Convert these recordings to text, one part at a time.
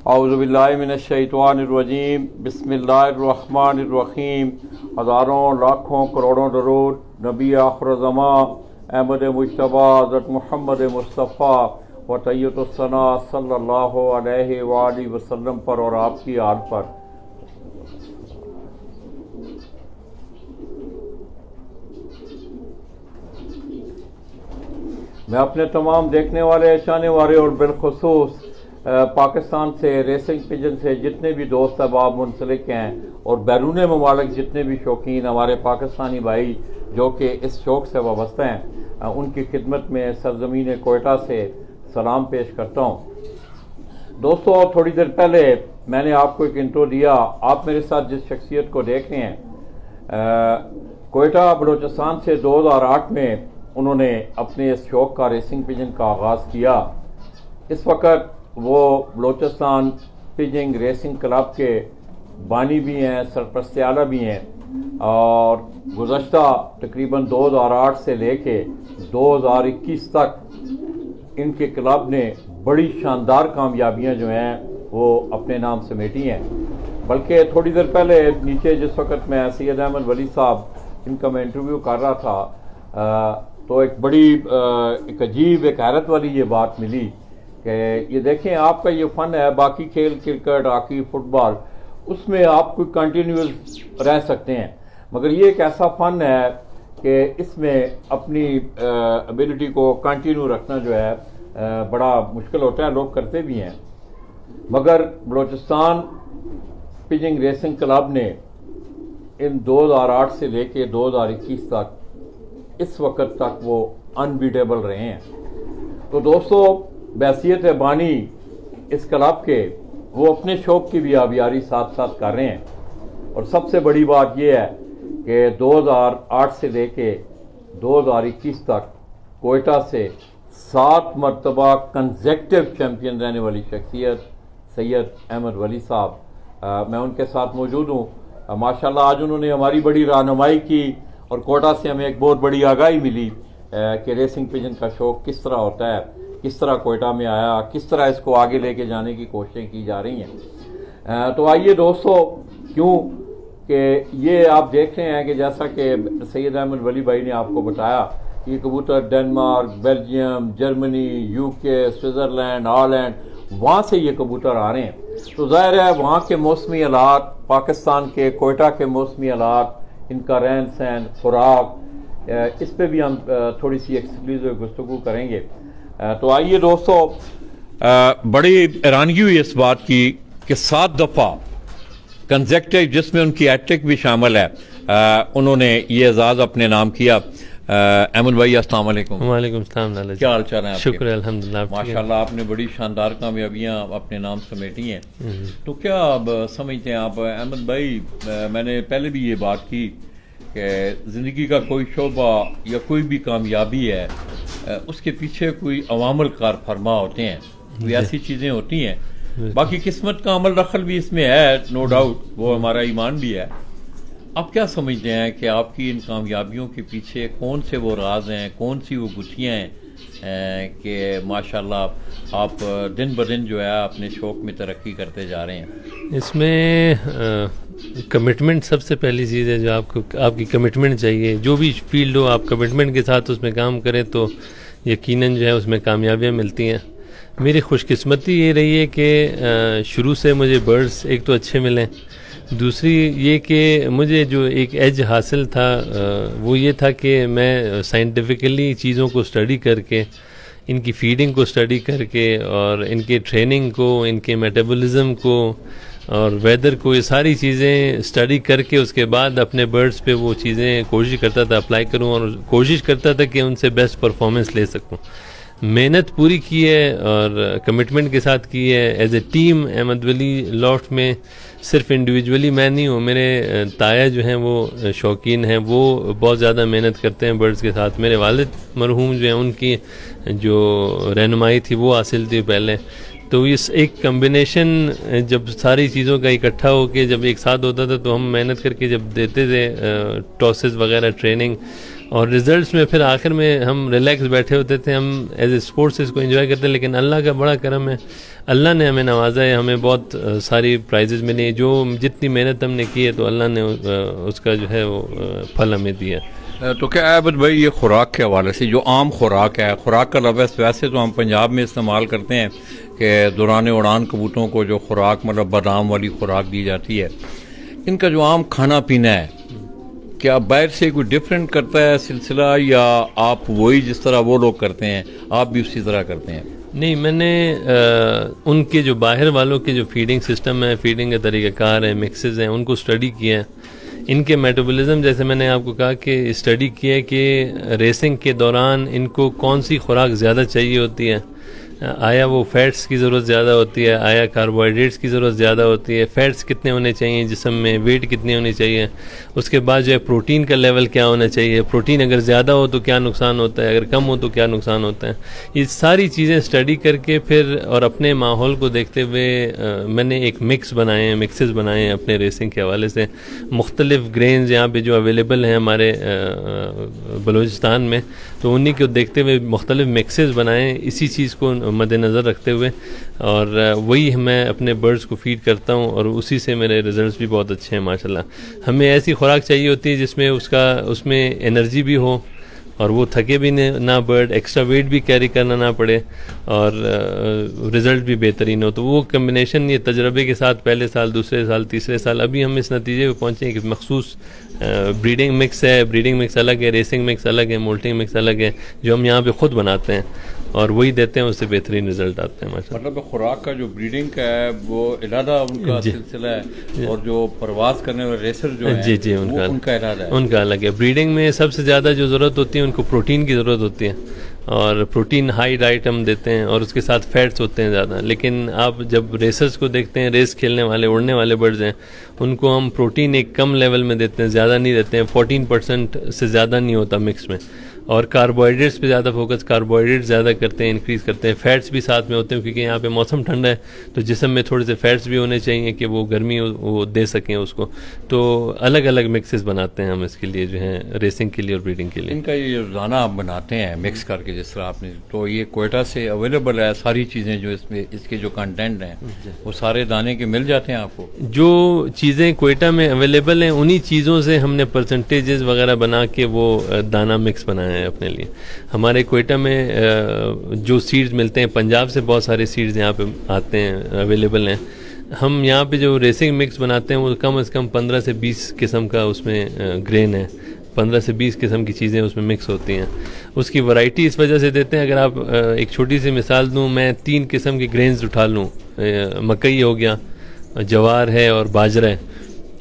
औज़ुबिल्लाहि मिनश्शैतानिर्रजीम बिस्मिल्लाहिर्रहमानिर्रहीम। हज़ारों लाखों करोड़ों दरूद नबी आखिर ज़मां अहमद मुज्तबा हज़रत मुहम्मद मुस्तफ़ा व तय्यबुस्सना सल्लल्लाहु अलैहि वसल्लम पर और आपकी आल पर। मैं अपने तमाम देखने वाले, चाहने वाले और बिलखुसूस पाकिस्तान से रेसिंग पिजन से जितने भी दोस्त अहबाब मुंसलिक हैं और बैरून ममालिक जितने भी शौकीन हमारे पाकिस्तानी भाई जो कि इस शौक़ से वाबस्ता हैं, उनकी खिदमत में सरज़मीन कोयटा से सलाम पेश करता हूँ। दोस्तों, थोड़ी देर पहले मैंने आपको एक इंट्रो दिया। आप मेरे साथ जिस शख्सियत को देख रहे हैं, कोयटा बलूचिस्तान से 2008 में उन्होंने अपने इस शौक़ का, रेसिंग पिजन का आगाज़ किया। इस वक्त वो बलूचिस्तान पिजिंग रेसिंग क्लब के बानी भी हैं, सरपरस्त आला भी हैं और गुज़श्ता तकरीबन 2008 से लेके 2021 तक इनके क्लब ने बड़ी शानदार कामयाबियां जो हैं वो अपने नाम समेटी हैं। बल्कि थोड़ी देर पहले नीचे जिस वक्त मैं सैयद अहमद वली साहब इनका मैं इंटरव्यू कर रहा था, तो एक बड़ी एक अजीब, एक हैरत वाली ये बात मिली कि ये देखें, आपका ये फ़न है, बाकी खेल क्रिकेट, हॉकी, फुटबॉल, उसमें आप कोई कंटिन्यूस रह सकते हैं, मगर ये एक ऐसा फ़न है कि इसमें अपनी एबिलिटी को कंटिन्यू रखना जो है बड़ा मुश्किल होता है। लोग करते भी हैं, मगर बलूचिस्तान पिजिंग रेसिंग क्लब ने इन 2008 से लेके 2021 तक इस वक्त तक वो अनबीटेबल रहे हैं। तो दोस्तों, बैसियत बानी इस क्लब के वो अपने शौक़ की भी आबियारी साथ साथ कर रहे हैं। और सबसे बड़ी बात यह है कि 2008 से लेके 2021 तक कोयटा से 7 मरतबा कंसेक्टिव चैम्पियन रहने वाली शख्सियत सैयद अहमद वली साहब, मैं उनके साथ मौजूद हूँ। माशाल्लाह आज उन्होंने हमारी बड़ी रहनुमाई की और कोयटा से हमें एक बहुत बड़ी आगाही मिली कि रेसिंग पिजन का शौक़ किस तरह होता है, किस तरह कोयटा में आया, किस तरह इसको आगे लेके जाने की कोशिशें की जा रही हैं। तो आइए दोस्तों, क्यों कि ये आप देख रहे हैं कि जैसा कि सैयद अहमद वली भाई ने आपको बताया, ये कबूतर Denmark, Belgium, Germany, UK, Switzerland, Holland, वहाँ से ये कबूतर आ रहे हैं। तो ज़ाहिर है वहाँ के मौसमी हालात, पाकिस्तान के कोयटा के मौसमी हालात, इनका रहन सहन, खुराक, इस पे भी हम थोड़ी सी एक्सक्लूसिव गुफ्तगू करेंगे। तो आइए दोस्तों, बड़ी हैरानगी हुई इस बात की कि 7 दफ़ा कंसेक्टिव, जिसमें उनकी हैट्रिक भी शामिल है, उन्होंने ये एजाज़ अपने नाम किया। अहमद भाई अस्सलाम वालेकुम। वालेकुम सलाम। क्या हाल चाल है? शुक्र है, अल्हम्दुलिल्लाह। माशाल्लाह आपने बड़ी शानदार कामयाबियां अपने नाम समेटी हैं। तो क्या अब समझते हैं आप अहमद भाई, मैंने पहले भी ये बात की कि ज़िंदगी का कोई शोबा या कोई भी कामयाबी है, उसके पीछे कोई अवामल कार फरमा होते हैं, कोई ऐसी चीज़ें होती हैं। बाकी किस्मत का अमल दखल भी इसमें है, नो डाउट, वो हमारा ईमान भी है। आप क्या समझते हैं कि आपकी इन कामयाबियों के पीछे कौन से वो राज हैं, कौन सी वो गुत्थियाँ हैं कि माशाल्लाह आप दिन ब दिन जो है अपने शौक़ में तरक्की करते जा रहे हैं? इसमें कमिटमेंट सबसे पहली चीज़ है, जो आपकी कमिटमेंट चाहिए। जो भी फील्ड हो, आप कमिटमेंट के साथ उसमें काम करें तो यकीनन जो है उसमें कामयाबियाँ मिलती हैं। मेरी खुशकिस्मती ये रही है कि शुरू से मुझे बर्ड्स एक तो अच्छे मिले, दूसरी ये कि मुझे जो एक एज हासिल था वो ये था कि मैं साइंटिफिकली चीज़ों को स्टडी करके, इनकी फीडिंग को स्टडी करके और इनके ट्रेनिंग को, इनके मेटाबॉलिज्म को और वेदर को, ये सारी चीज़ें स्टडी करके उसके बाद अपने बर्ड्स पे वो चीज़ें कोशिश करता था अप्लाई करूं और कोशिश करता था कि उनसे बेस्ट परफॉर्मेंस ले सकूं। मेहनत पूरी की है और कमिटमेंट के साथ की है। As a team Ahmad Wali लॉफ्ट में सिर्फ इंडिविजुअली मैं नहीं हूँ, मेरे ताया जो हैं वो शौकीन हैं, वो बहुत ज़्यादा मेहनत करते हैं बर्ड्स के साथ। मेरे वालिद मरहूम जो हैं, उनकी जो रहनुमाई थी वो हासिल थी पहले। तो इस एक कम्बिनेशन जब सारी चीज़ों का इकट्ठा होके जब एक साथ होता था तो हम मेहनत करके जब देते थे टॉसेस वगैरह ट्रेनिंग, और रिजल्ट्स में फिर आखिर में हम रिलैक्स बैठे होते थे, हम एज ए स्पोर्ट्स इसको एंजॉय करते हैं। लेकिन अल्लाह का बड़ा करम है, अल्लाह ने हमें नवाजा है, हमें बहुत सारी प्राइजेज़ मिली, जो जितनी मेहनत हमने की है तो अल्लाह ने उसका जो है वो फल हमें दिया। तो क्या आबिद भाई, ये खुराक के हवाले से जो आम खुराक है, खुराक का लफ्ज़ वैसे तो हम पंजाब में इस्तेमाल करते हैं कि दौरान उड़ान कबूतरों को जो खुराक मतलब बादाम वाली खुराक दी जाती है, इनका जो आम खाना पीना है क्या बाहर से कोई डिफरेंट करता है सिलसिला, या आप वही जिस तरह वो लोग करते हैं आप भी उसी तरह करते हैं? नहीं, मैंने उनके जो बाहर वालों के जो फीडिंग सिस्टम है, फीडिंग का तरीक़ाकार है, मिक्सेस हैं, उनको स्टडी किया है। इनके मेटाबॉलिज्म जैसे मैंने आपको कहा कि स्टडी किया है कि रेसिंग के दौरान इनको कौन सी खुराक ज़्यादा चाहिए होती है, आया वो फैट्स की ज़रूरत ज़्यादा होती है, आया कार्बोहाइड्रेट्स की ज़रूरत ज़्यादा होती है, फैट्स कितने होने चाहिए जिस्म में, वेट कितनी होनी चाहिए, उसके बाद जो है प्रोटीन का लेवल क्या होना चाहिए, प्रोटीन अगर ज़्यादा हो तो क्या नुकसान होता है, अगर कम हो तो क्या नुकसान होता है। ये सारी चीज़ें स्टडी करके फिर और अपने माहौल को देखते हुए मैंने एक मिक्सेस बनाए हैं अपने रेसिंग के हवाले से। मुख्तलिफ ग्रेन्स यहाँ पे जो अवेलेबल हैं हमारे बलूचिस्तान में, तो उन्हीं को देखते हुए मुख्तलिफ मिक्सेस बनाए इसी चीज़ को मद्देनज़र रखते हुए, और वही मैं अपने बर्ड्स को फीड करता हूँ और उसी से मेरे रिजल्ट्स भी बहुत अच्छे हैं माशाल्लाह। हमें ऐसी खुराक चाहिए होती है जिसमें उसमें एनर्जी भी हो और वो थके भी ना बर्ड, एक्स्ट्रा वेट भी कैरी करना ना पड़े और रिज़ल्ट भी बेहतरीन हो। तो वो कम्बिनेशन ये तजर्बे के साथ पहले साल, दूसरे साल, तीसरे साल अभी हम इस नतीजे पर पहुँचे हैं कि मखसूस ब्रीडिंग मिक्स है। ब्रीडिंग मिक्स अलग है, रेसिंग मिक्स अलग है, मोल्टिंग मिक्स अलग है, जो हम यहाँ पे ख़ुद बनाते हैं और वही देते हैं, उससे बेहतरीन रिजल्ट आते हैं माशाल्लाह। मतलब खुराक का जो ब्रीडिंग का है वो इलादा उनका सिलसिला है, और जो परवाज करने वाले रेसर जो है जी उनका इलादा है, उनका अलग है। ब्रीडिंग में सबसे ज़्यादा जो ज़रूरत होती है उनको प्रोटीन की ज़रूरत होती है, और प्रोटीन हाई डाइट हम देते हैं और उसके साथ फैट्स होते हैं ज़्यादा। लेकिन आप जब रेसर्स को देखते हैं, रेस खेलने वाले उड़ने वाले बर्ड्स हैं, उनको हम प्रोटीन एक कम लेवल में देते हैं, ज़्यादा नहीं देते हैं, 14% से ज़्यादा नहीं होता मिक्स में, और कार्बोहाइड्रेट्स पे ज़्यादा फोकस, कार्बोहाइड्रेट्स ज़्यादा करते हैं, इंक्रीज़ करते हैं। फैट्स भी साथ में होते हैं क्योंकि यहाँ पे मौसम ठंडा है, तो जिस्म में थोड़े से फैट्स भी होने चाहिए कि वो गर्मी वो दे सकें उसको। तो अलग अलग मिक्सेस बनाते हैं हम इसके लिए, जो है रेसिंग के लिए और ब्रीडिंग के लिए। इनका ये रोज़ाना आप बनाते हैं मिक्स करके जिस तरह आपने, तो ये कोयटा से अवेलेबल है सारी चीज़ें जो इसमें इसके जो कंटेंट हैं वो सारे दाने के मिल जाते हैं आपको? जो चीज़ें कोयटा में अवेलेबल हैं उन्हीं चीज़ों से हमने परसेंटेजेस वगैरह बना के वो दाना मिक्स बनाया है अपने लिए। हमारे कोयटा में जो सीड्स मिलते हैं, पंजाब से बहुत सारे सीड्स यहाँ पे आते हैं, अवेलेबल हैं। हम यहाँ पे जो रेसिंग मिक्स बनाते हैं वो कम से कम 15 से 20 किस्म का उसमें ग्रेन है, 15 से 20 किस्म की चीज़ें उसमें मिक्स होती हैं। उसकी वैरायटी इस वजह से देते हैं, अगर आप एक छोटी सी मिसाल दूँ, मैं 3 किस्म के ग्रेन्स उठा लूँ, मकई हो गया, जवार है और बाजरा है,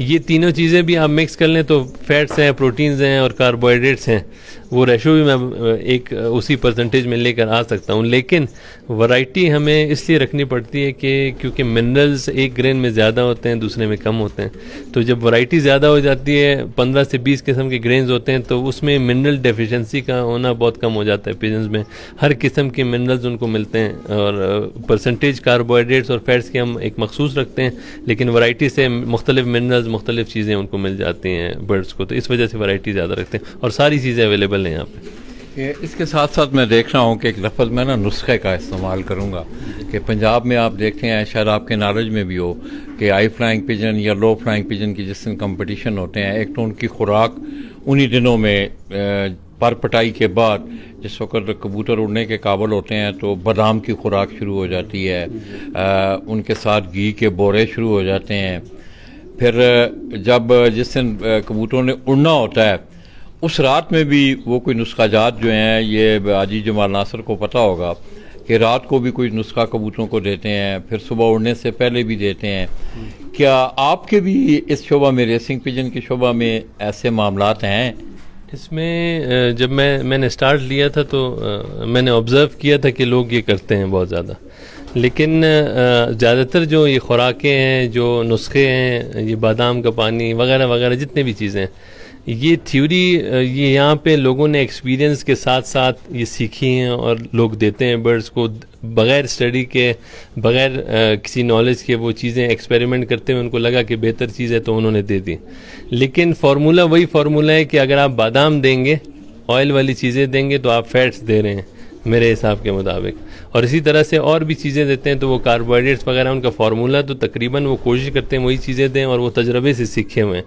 ये तीनों चीज़ें भी आप मिक्स कर लें तो फैट्स हैं, प्रोटीन्स हैं और कार्बोहाइड्रेट्स हैं, वो रेशो भी मैं एक उसी परसेंटेज में लेकर आ सकता हूँ। लेकिन वैरायटी हमें इसलिए रखनी पड़ती है कि क्योंकि मिनरल्स एक ग्रेन में ज़्यादा होते हैं, दूसरे में कम होते हैं। तो जब वैरायटी ज़्यादा हो जाती है, 15 से 20 किस्म के ग्रेन्स होते हैं, तो उसमें मिनरल डेफिशिएंसी का होना बहुत कम हो जाता है। पिजन्स में हर किस्म के मिनरल्स उनको मिलते हैं, और परसेंटेज कार्बोहाइड्रेट्स और फैट्स के हम एक मखसूस रखते हैं, लेकिन वैरायटी से मुख्तलिफ मिनरल्स, मुख्तलिफ चीज़ें उनको मिल जाती हैं बर्ड्स को, तो इस वजह से वैरायटी ज़्यादा रखते हैं और सारी चीज़ें अवेलेबल हैं यहाँ पे। इसके साथ साथ मैं देख रहा हूँ कि एक लफ्ज़ मैं ना नुस्खे का इस्तेमाल करूँगा कि पंजाब में आप देखते हैं, शायद आपके नॉलेज में भी हो, कि हाई फ्लाइंग पिजन या लो फ्लाइंग पिजन की जिस दिन कंपटीशन होते हैं, एक तो उनकी खुराक उन्हीं दिनों में पर पटाई के बाद जिस वक्त कबूतर उड़ने के काबिल होते हैं तो बादाम की खुराक शुरू हो जाती है, उनके साथ घी के बोरे शुरू हो जाते हैं। फिर जब जिस दिन कबूतरों ने उड़ना होता है उस रात में भी वो कोई नुस्खाजात जो हैं, ये आजी जमाल नासर को पता होगा कि रात को भी कोई नुस्खा कबूतरों को देते हैं, फिर सुबह उड़ने से पहले भी देते हैं। क्या आपके भी इस शोबा में, रेसिंग पिजन के शोबा में ऐसे मामलात हैं? इसमें जब मैंने स्टार्ट लिया था तो मैंने ऑब्ज़र्व किया था कि लोग ये करते हैं बहुत ज़्यादा, लेकिन ज़्यादातर जो ये खुराकें हैं, जो नुस्खे हैं, ये बादाम का पानी वगैरह वगैरह जितने भी चीज़ें हैं, ये थ्योरी ये यहाँ पे लोगों ने एक्सपीरियंस के साथ साथ ये सीखी हैं और लोग देते हैं बर्ड्स को बग़ैर स्टडी के, बग़ैर किसी नॉलेज के, वो चीज़ें एक्सपेरिमेंट करते हुए उनको लगा कि बेहतर चीज़ है तो उन्होंने दे दी। लेकिन फार्मूला वही फार्मूला है कि अगर आप बादाम देंगे ऑयल वाली चीज़ें देंगे तो आप फैट्स दे रहे हैं मेरे हिसाब के मुताबिक, और इसी तरह से और भी चीज़ें देते हैं तो वो कार्बोहाइड्रेट्स वगैरह उनका फार्मूला तो तकरीबन वो कोशिश करते हैं वही चीज़ें दें, और वो तजर्बे से सीखे हुए हैं।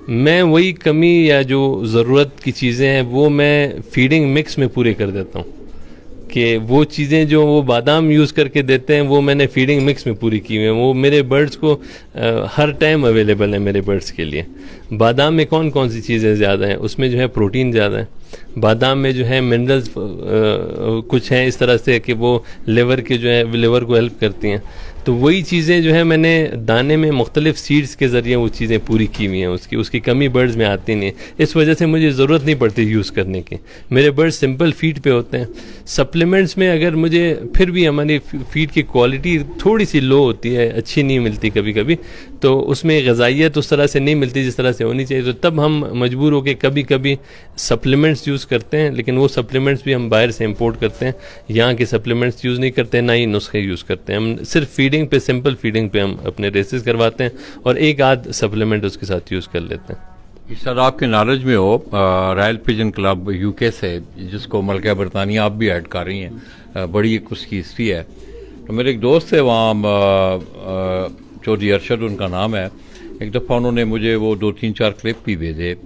मैं वही कमी या जो ज़रूरत की चीज़ें हैं वो मैं फीडिंग मिक्स में पूरे कर देता हूँ, कि वो चीज़ें जो वो बादाम यूज़ करके देते हैं वो मैंने फीडिंग मिक्स में पूरी की हुई है। वो मेरे बर्ड्स को हर टाइम अवेलेबल है मेरे बर्ड्स के लिए। बादाम में कौन कौन सी चीज़ें ज़्यादा हैं, उसमें जो है प्रोटीन ज़्यादा है, बादाम में जो है मिनरल्स कुछ हैं इस तरह से कि वो लिवर के जो है लिवर को हेल्प करती हैं। तो वही चीज़ें जो है मैंने दाने में मुख्तलिफ सीड्स के ज़रिए वो चीज़ें पूरी की हुई हैं, उसकी कमी बर्ड्स में आती नहीं है। इस वजह से मुझे ज़रूरत नहीं पड़ती यूज़ करने की, मेरे बर्ड्स सिंपल फीड पे होते हैं। सप्लीमेंट्स में अगर मुझे फिर भी हमारी फीड की क्वालिटी थोड़ी सी लो होती है, अच्छी नहीं मिलती कभी कभी, तो उसमें ग़िज़ाइयत उस तरह से नहीं मिलती जिस तरह से होनी चाहिए, तो तब हम मजबूर होकर कभी कभी सप्लीमेंट्स यूज़ करते हैं। लेकिन वो सप्लीमेंट्स भी हम बाहर से इंपोर्ट करते हैं, यहाँ के सप्लीमेंट्स यूज़ नहीं करते, ना ही नुस्खे यूज़ करते हैं। हम सिर्फ फीडिंग पे, सिंपल फीडिंग पे हम अपने रेसेस करवाते हैं और एक आध सप्लीमेंट उसके साथ यूज़ कर लेते हैं। सर, आपके नॉलेज में हो रॉयल पिजन क्लब यूके से, जिसको मलका बरतानिया आप भी ऐड कर रही हैं, बड़ी एक उसकी हिस्ट्री है। तो मेरे एक दोस्त है वहाँ, चौधरी अरशद उनका नाम है, एक दफ़ा उन्होंने मुझे वो 2-3-4 क्लिप भी भेजे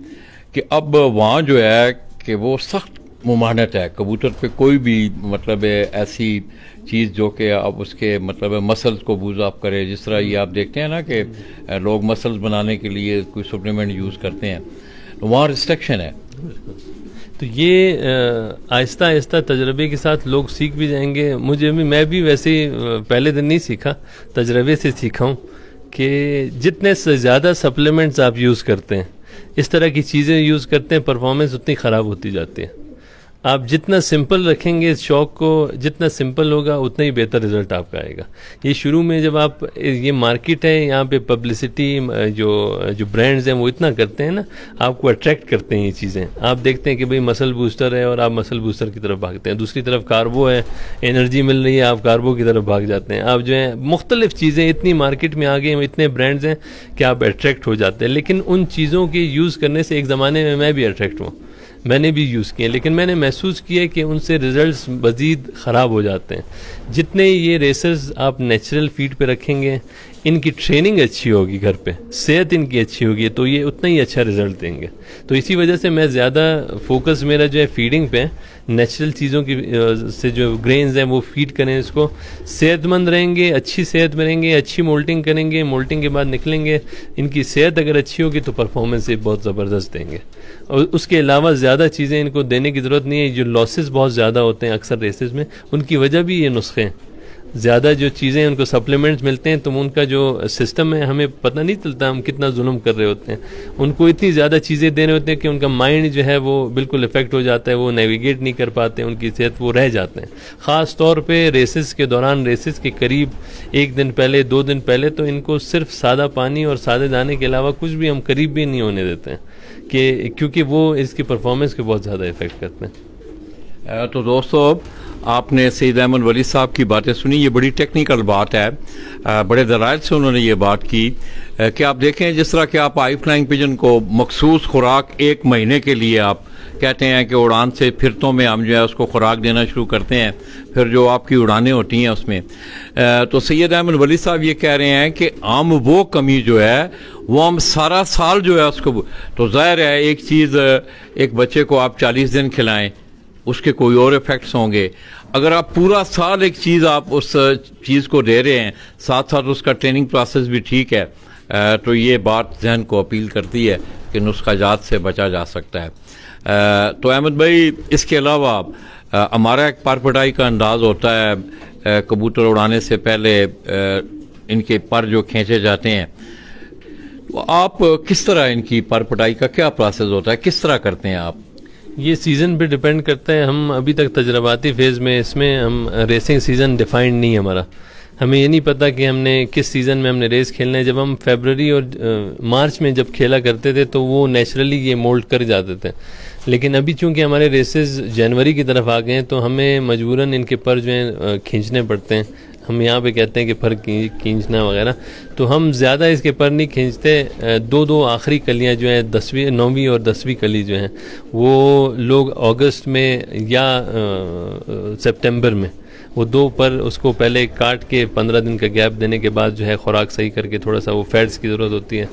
कि अब वहाँ जो है कि वो सख्त मुमानत है कबूतर पे, कोई भी मतलब ऐसी चीज़ जो कि अब उसके मतलब मसल्स को बूज़ अप करे, जिस तरह ये आप देखते हैं ना कि लोग मसल्स बनाने के लिए कोई सप्लीमेंट यूज़ करते हैं, तो वहाँ रिस्ट्रिक्शन है। तो ये आहिस्ता आहिस्ता तजर्बे के साथ लोग सीख भी जाएंगे। मैं भी वैसे ही पहले दिन नहीं सीखा, तजर्बे से सीखा हूँ कि जितने से ज़्यादा सप्लीमेंट्स आप यूज़ करते हैं, इस तरह की चीज़ें यूज़ करते हैं, परफॉर्मेंस उतनी ख़राब होती जाती है। आप जितना सिंपल रखेंगे इस शौक को, जितना सिंपल होगा उतना ही बेहतर रिजल्ट आपका आएगा। ये शुरू में जब आप, ये मार्केट है, यहाँ पे पब्लिसिटी जो ब्रांड्स हैं वो इतना करते हैं ना, आपको अट्रैक्ट करते हैं ये चीज़ें। आप देखते हैं कि भाई मसल बूस्टर है और आप मसल बूस्टर की तरफ भागते हैं, दूसरी तरफ कार्बो है, एनर्जी मिल रही है, आप कार्बो की तरफ भाग जाते हैं। आप जो है मुख्तलिफ चीज़ें इतनी मार्केट में आ गई, इतने ब्रांड्स हैं कि आप अट्रैक्ट हो जाते हैं। लेकिन उन चीज़ों के यूज़ करने से एक ज़माने में मैं भी अट्रैक्ट हुआ, मैंने भी यूज़ किए, लेकिन मैंने महसूस किया कि उनसे रिजल्ट्स मज़ीद ख़राब हो जाते हैं। जितने ये रेसर्स आप नेचुरल फीड पे रखेंगे, इनकी ट्रेनिंग अच्छी होगी घर पे, सेहत इनकी अच्छी होगी, तो ये उतना ही अच्छा रिजल्ट देंगे। तो इसी वजह से मैं ज़्यादा फोकस मेरा जो है फीडिंग पे, नेचुरल चीज़ों की से जो ग्रेन्स हैं वो फीड करें, इसको सेहतमंद रहेंगे, अच्छी सेहत में रहेंगे, अच्छी मोल्टिंग करेंगे, मोल्टिंग के बाद निकलेंगे, इनकी सेहत अगर अच्छी होगी तो परफॉर्मेंस ये बहुत ज़बरदस्त देंगे। और उसके अलावा ज़्यादा चीज़ें इनको देने की ज़रूरत नहीं है। जो लॉसेस बहुत ज़्यादा होते हैं अक्सर रेसेस में, उनकी वजह भी ये नुस्खे हैं। ज़्यादा जो चीज़ें उनको सप्लीमेंट्स मिलते हैं तो उनका जो सिस्टम है हमें पता नहीं चलता हम कितना जुल्म कर रहे होते हैं। उनको इतनी ज़्यादा चीज़ें देने होते हैं कि उनका माइंड जो है वो बिल्कुल इफेक्ट हो जाता है, वो नेविगेट नहीं कर पाते, उनकी सेहत वो रह जाते हैं। ख़ास तौर पे रेसेस के दौरान, रेसेस के करीब 1 दिन पहले, 2 दिन पहले तो इनको सिर्फ सादा पानी और सादे दाने के अलावा कुछ भी हम करीब भी नहीं होने देते हैं, कि क्योंकि वो इसकी परफॉर्मेंस को बहुत ज़्यादा इफेक्ट करते हैं। तो दोस्तों, आपने सईद अहमद वली साहब की बातें सुनी, ये बड़ी टेक्निकल बात है, बड़े दलाइल से उन्होंने ये बात की कि आप देखें जिस तरह कि आप हाई फ्लाइंग पिजन को मखसूस खुराक 1 महीने के लिए आप कहते हैं कि उड़ान से फिरतों में हम जो है उसको खुराक देना शुरू करते हैं, फिर जो आपकी उड़ानें होती हैं उसमें, तो सैयद अहमद वली साहब ये कह रहे हैं कि आम वो कमी जो है वो हम सारा साल जो है उसको, तो ज़ाहिर है एक चीज़, एक बच्चे को आप 40 दिन खिलाएं, उसके कोई और इफ़ेक्ट्स होंगे। अगर आप पूरा साल एक चीज़ आप उस चीज़ को दे रहे हैं, साथ साथ उसका ट्रेनिंग प्रोसेस भी ठीक है, तो ये बात जहन को अपील करती है कि नुस्खा जात से बचा जा सकता है। तो अहमद भाई, इसके अलावा हमारा एक पर पिटाई का अंदाज़ होता है, कबूतर उड़ाने से पहले इनके पर जो खींचे जाते हैं, तो आप किस तरह इनकी पर पिटाई का क्या प्रोसेस होता है, किस तरह करते हैं आप? ये सीज़न पे डिपेंड करता है। हम अभी तक तजर्बाती फेज़ में, इसमें हम रेसिंग सीज़न डिफाइंड नहीं है हमारा। हमें ये नहीं पता कि हमने किस सीज़न में हमने रेस खेलना है। जब हम फरवरी और मार्च में जब खेला करते थे तो वो नेचुरली ये मोल्ड कर जाते थे, लेकिन अभी चूंकि हमारे रेसेस जनवरी की तरफ आ गए हैं तो हमें मजबूरन इनके पर जो हैं खींचने पड़ते हैं। हम यहाँ पे कहते हैं कि पर खींचना वगैरह, तो हम ज़्यादा इसके पर नहीं खींचते। दो आखिरी कलियाँ जो हैं 10वीं 9वीं और 10वीं कली जो हैं वो लोग अगस्त में या सितंबर में वो 2 पर उसको पहले काट के 15 दिन का गैप देने के बाद जो है खुराक सही करके थोड़ा सा वो फैट्स की ज़रूरत होती है,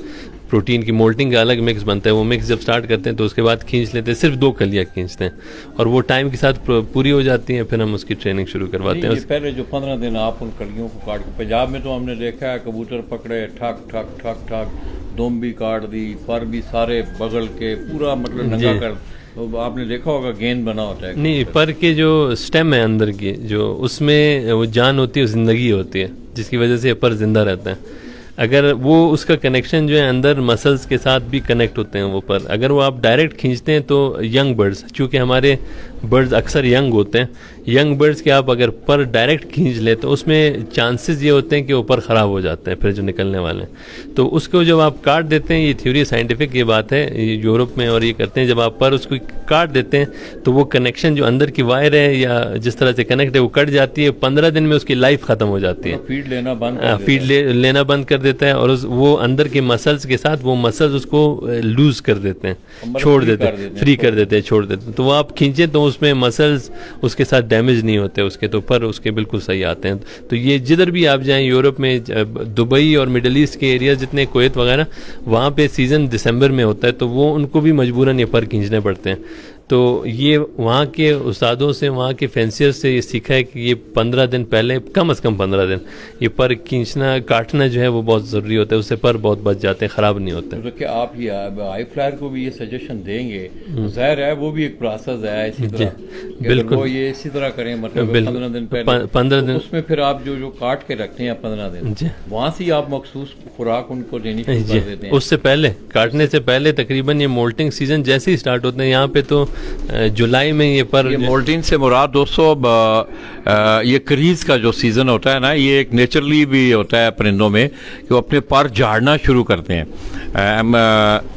प्रोटीन की मोल्टिंग का अलग मिक्स बनता है, वो मिक्स जब स्टार्ट करते हैं तो उसके बाद खींच लेते हैं, सिर्फ 2 कलियाँ खींचते हैं और वो टाइम के साथ पूरी हो जाती हैं, फिर हम उसकी ट्रेनिंग शुरू करवाते हैं। पहले जो 15 दिन आप उन कलियों को काट के, पंजाब में तो हमने देखा है कबूतर पकड़े ठक ठक ठक ठक, दुम भी काट दी, पर भी सारे बगल के पूरा मतलब नंगा कर, तो आपने देखा होगा गेंद बना होता है। नहीं, पर के जो स्टेम है अंदर की जो उसमें वो जान होती है, जिंदगी होती है, जिसकी वजह से पर जिंदा रहता है। अगर वो उसका कनेक्शन जो है अंदर मसल्स के साथ भी कनेक्ट होते हैं वो पर, अगर वो आप डायरेक्ट खींचते हैं तो यंग बर्ड्स, चूँकि हमारे बर्ड्स अक्सर यंग होते हैं, यंग बर्ड्स के आप अगर पर डायरेक्ट खींच ले तो उसमें चांसेस ये होते हैं कि वो पर ख़राब हो जाते हैं फिर जो निकलने वाले हैं। तो उसको जब आप काट देते हैं, ये थ्योरी साइंटिफिक ये बात है यूरोप में, और ये करते हैं जब आप पर उसको काट देते हैं तो वो कनेक्शन जो अंदर की वायर है या जिस तरह से कनेक्ट है वो कट जाती है, 15 दिन में उसकी लाइफ ख़त्म हो जाती है, फीड लेना बंद कर देता है और वो अंदर के मसल्स के साथ वो मसल्स उसको लूज कर देते हैं, छोड़ देते हैं, फ्री कर देते हैं, छोड़ देते हैं। तो वो आप खींचे तो उसमें मसल्स उसके साथ डैमेज नहीं होते उसके, तो पर उसके बिल्कुल सही आते हैं। तो ये जिधर भी आप जाएं यूरोप में, दुबई और मिडल ईस्ट के एरिया जितने, कुवैत वगैरह, वहाँ पे सीज़न दिसंबर में होता है तो वो उनको भी मजबूरन ये पर खींचने पड़ते हैं। तो ये वहाँ के उस्तादों से, वहाँ के फेंसियर से ये सीखा है कि ये 15 दिन पहले, कम से कम 15 दिन ये पर खींचना काटना जो है वो बहुत ज़रूरी होता है, उससे पर बहुत बच जाते हैं, ख़राब नहीं होते। तो क्या आप ये हाई फ्लायर को भी ये सजेशन देंगे? ज़ाहिर है वो भी एक प्रोसेस है इसी तरह, बिल्कुल वो ये इसी तरह करें, मतलब 15 दिन पहले, 15 दिन उसमें फिर आप जो काट के रखते हैं 15 दिन, वहाँ से आप मखसूस खुराक उनको देनी शुरू कर देते हैं। उससे पहले, काटने से पहले तकरीबन ये मोल्टिंग सीजन जैसे ही स्टार्ट होते हैं, यहाँ पे तो जुलाई में ये पर, ये मोल्टिंग से मुराद दोस्तों ये क्रीज का जो सीज़न होता है ना, ये एक नेचुरली भी होता है परिंदों में कि वो अपने पर झाड़ना शुरू करते हैं।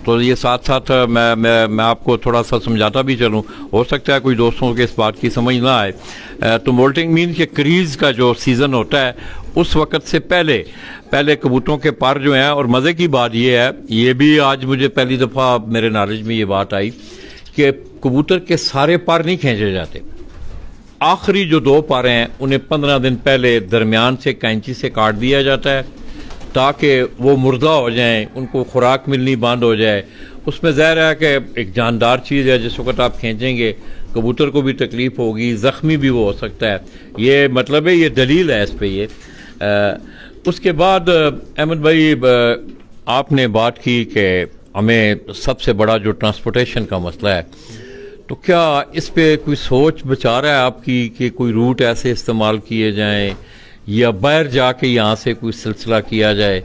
तो ये साथ साथ मैं आपको थोड़ा सा समझाता भी चलूँ, हो सकता है कोई दोस्तों के इस बात की समझ ना आए। तो मोल्टिंग मीन के क्रीज का जो सीज़न होता है उस वक़्त से पहले कबूतरों के पर जो हैं, और मज़े की बात ये है, ये भी आज मुझे पहली दफ़ा मेरे नॉलेज में ये बात आई कि कबूतर के सारे पर नहीं खींचे जाते, आखिरी जो 2 पर हैं उन्हें 15 दिन पहले दरमियान से कैंची से काट दिया जाता है ताकि वो मुर्दा हो जाएं, उनको खुराक मिलनी बंद हो जाए। उसमें ज़ाहिर है कि एक जानदार चीज़ है, जिस वक्त आप खींचेंगे कबूतर को भी तकलीफ होगी, ज़ख्मी भी वो हो सकता है, ये मतलब है, ये दलील है इस पर। ये उसके बाद अहमद भाई आपने बात की कि हमें सबसे बड़ा जो ट्रांसपोर्टेशन का मसला है, तो क्या इस पे कोई सोच बचा रहा है आपकी कि कोई रूट ऐसे इस्तेमाल किए जाएं या बाहर जाके यहाँ से कोई सिलसिला किया जाए?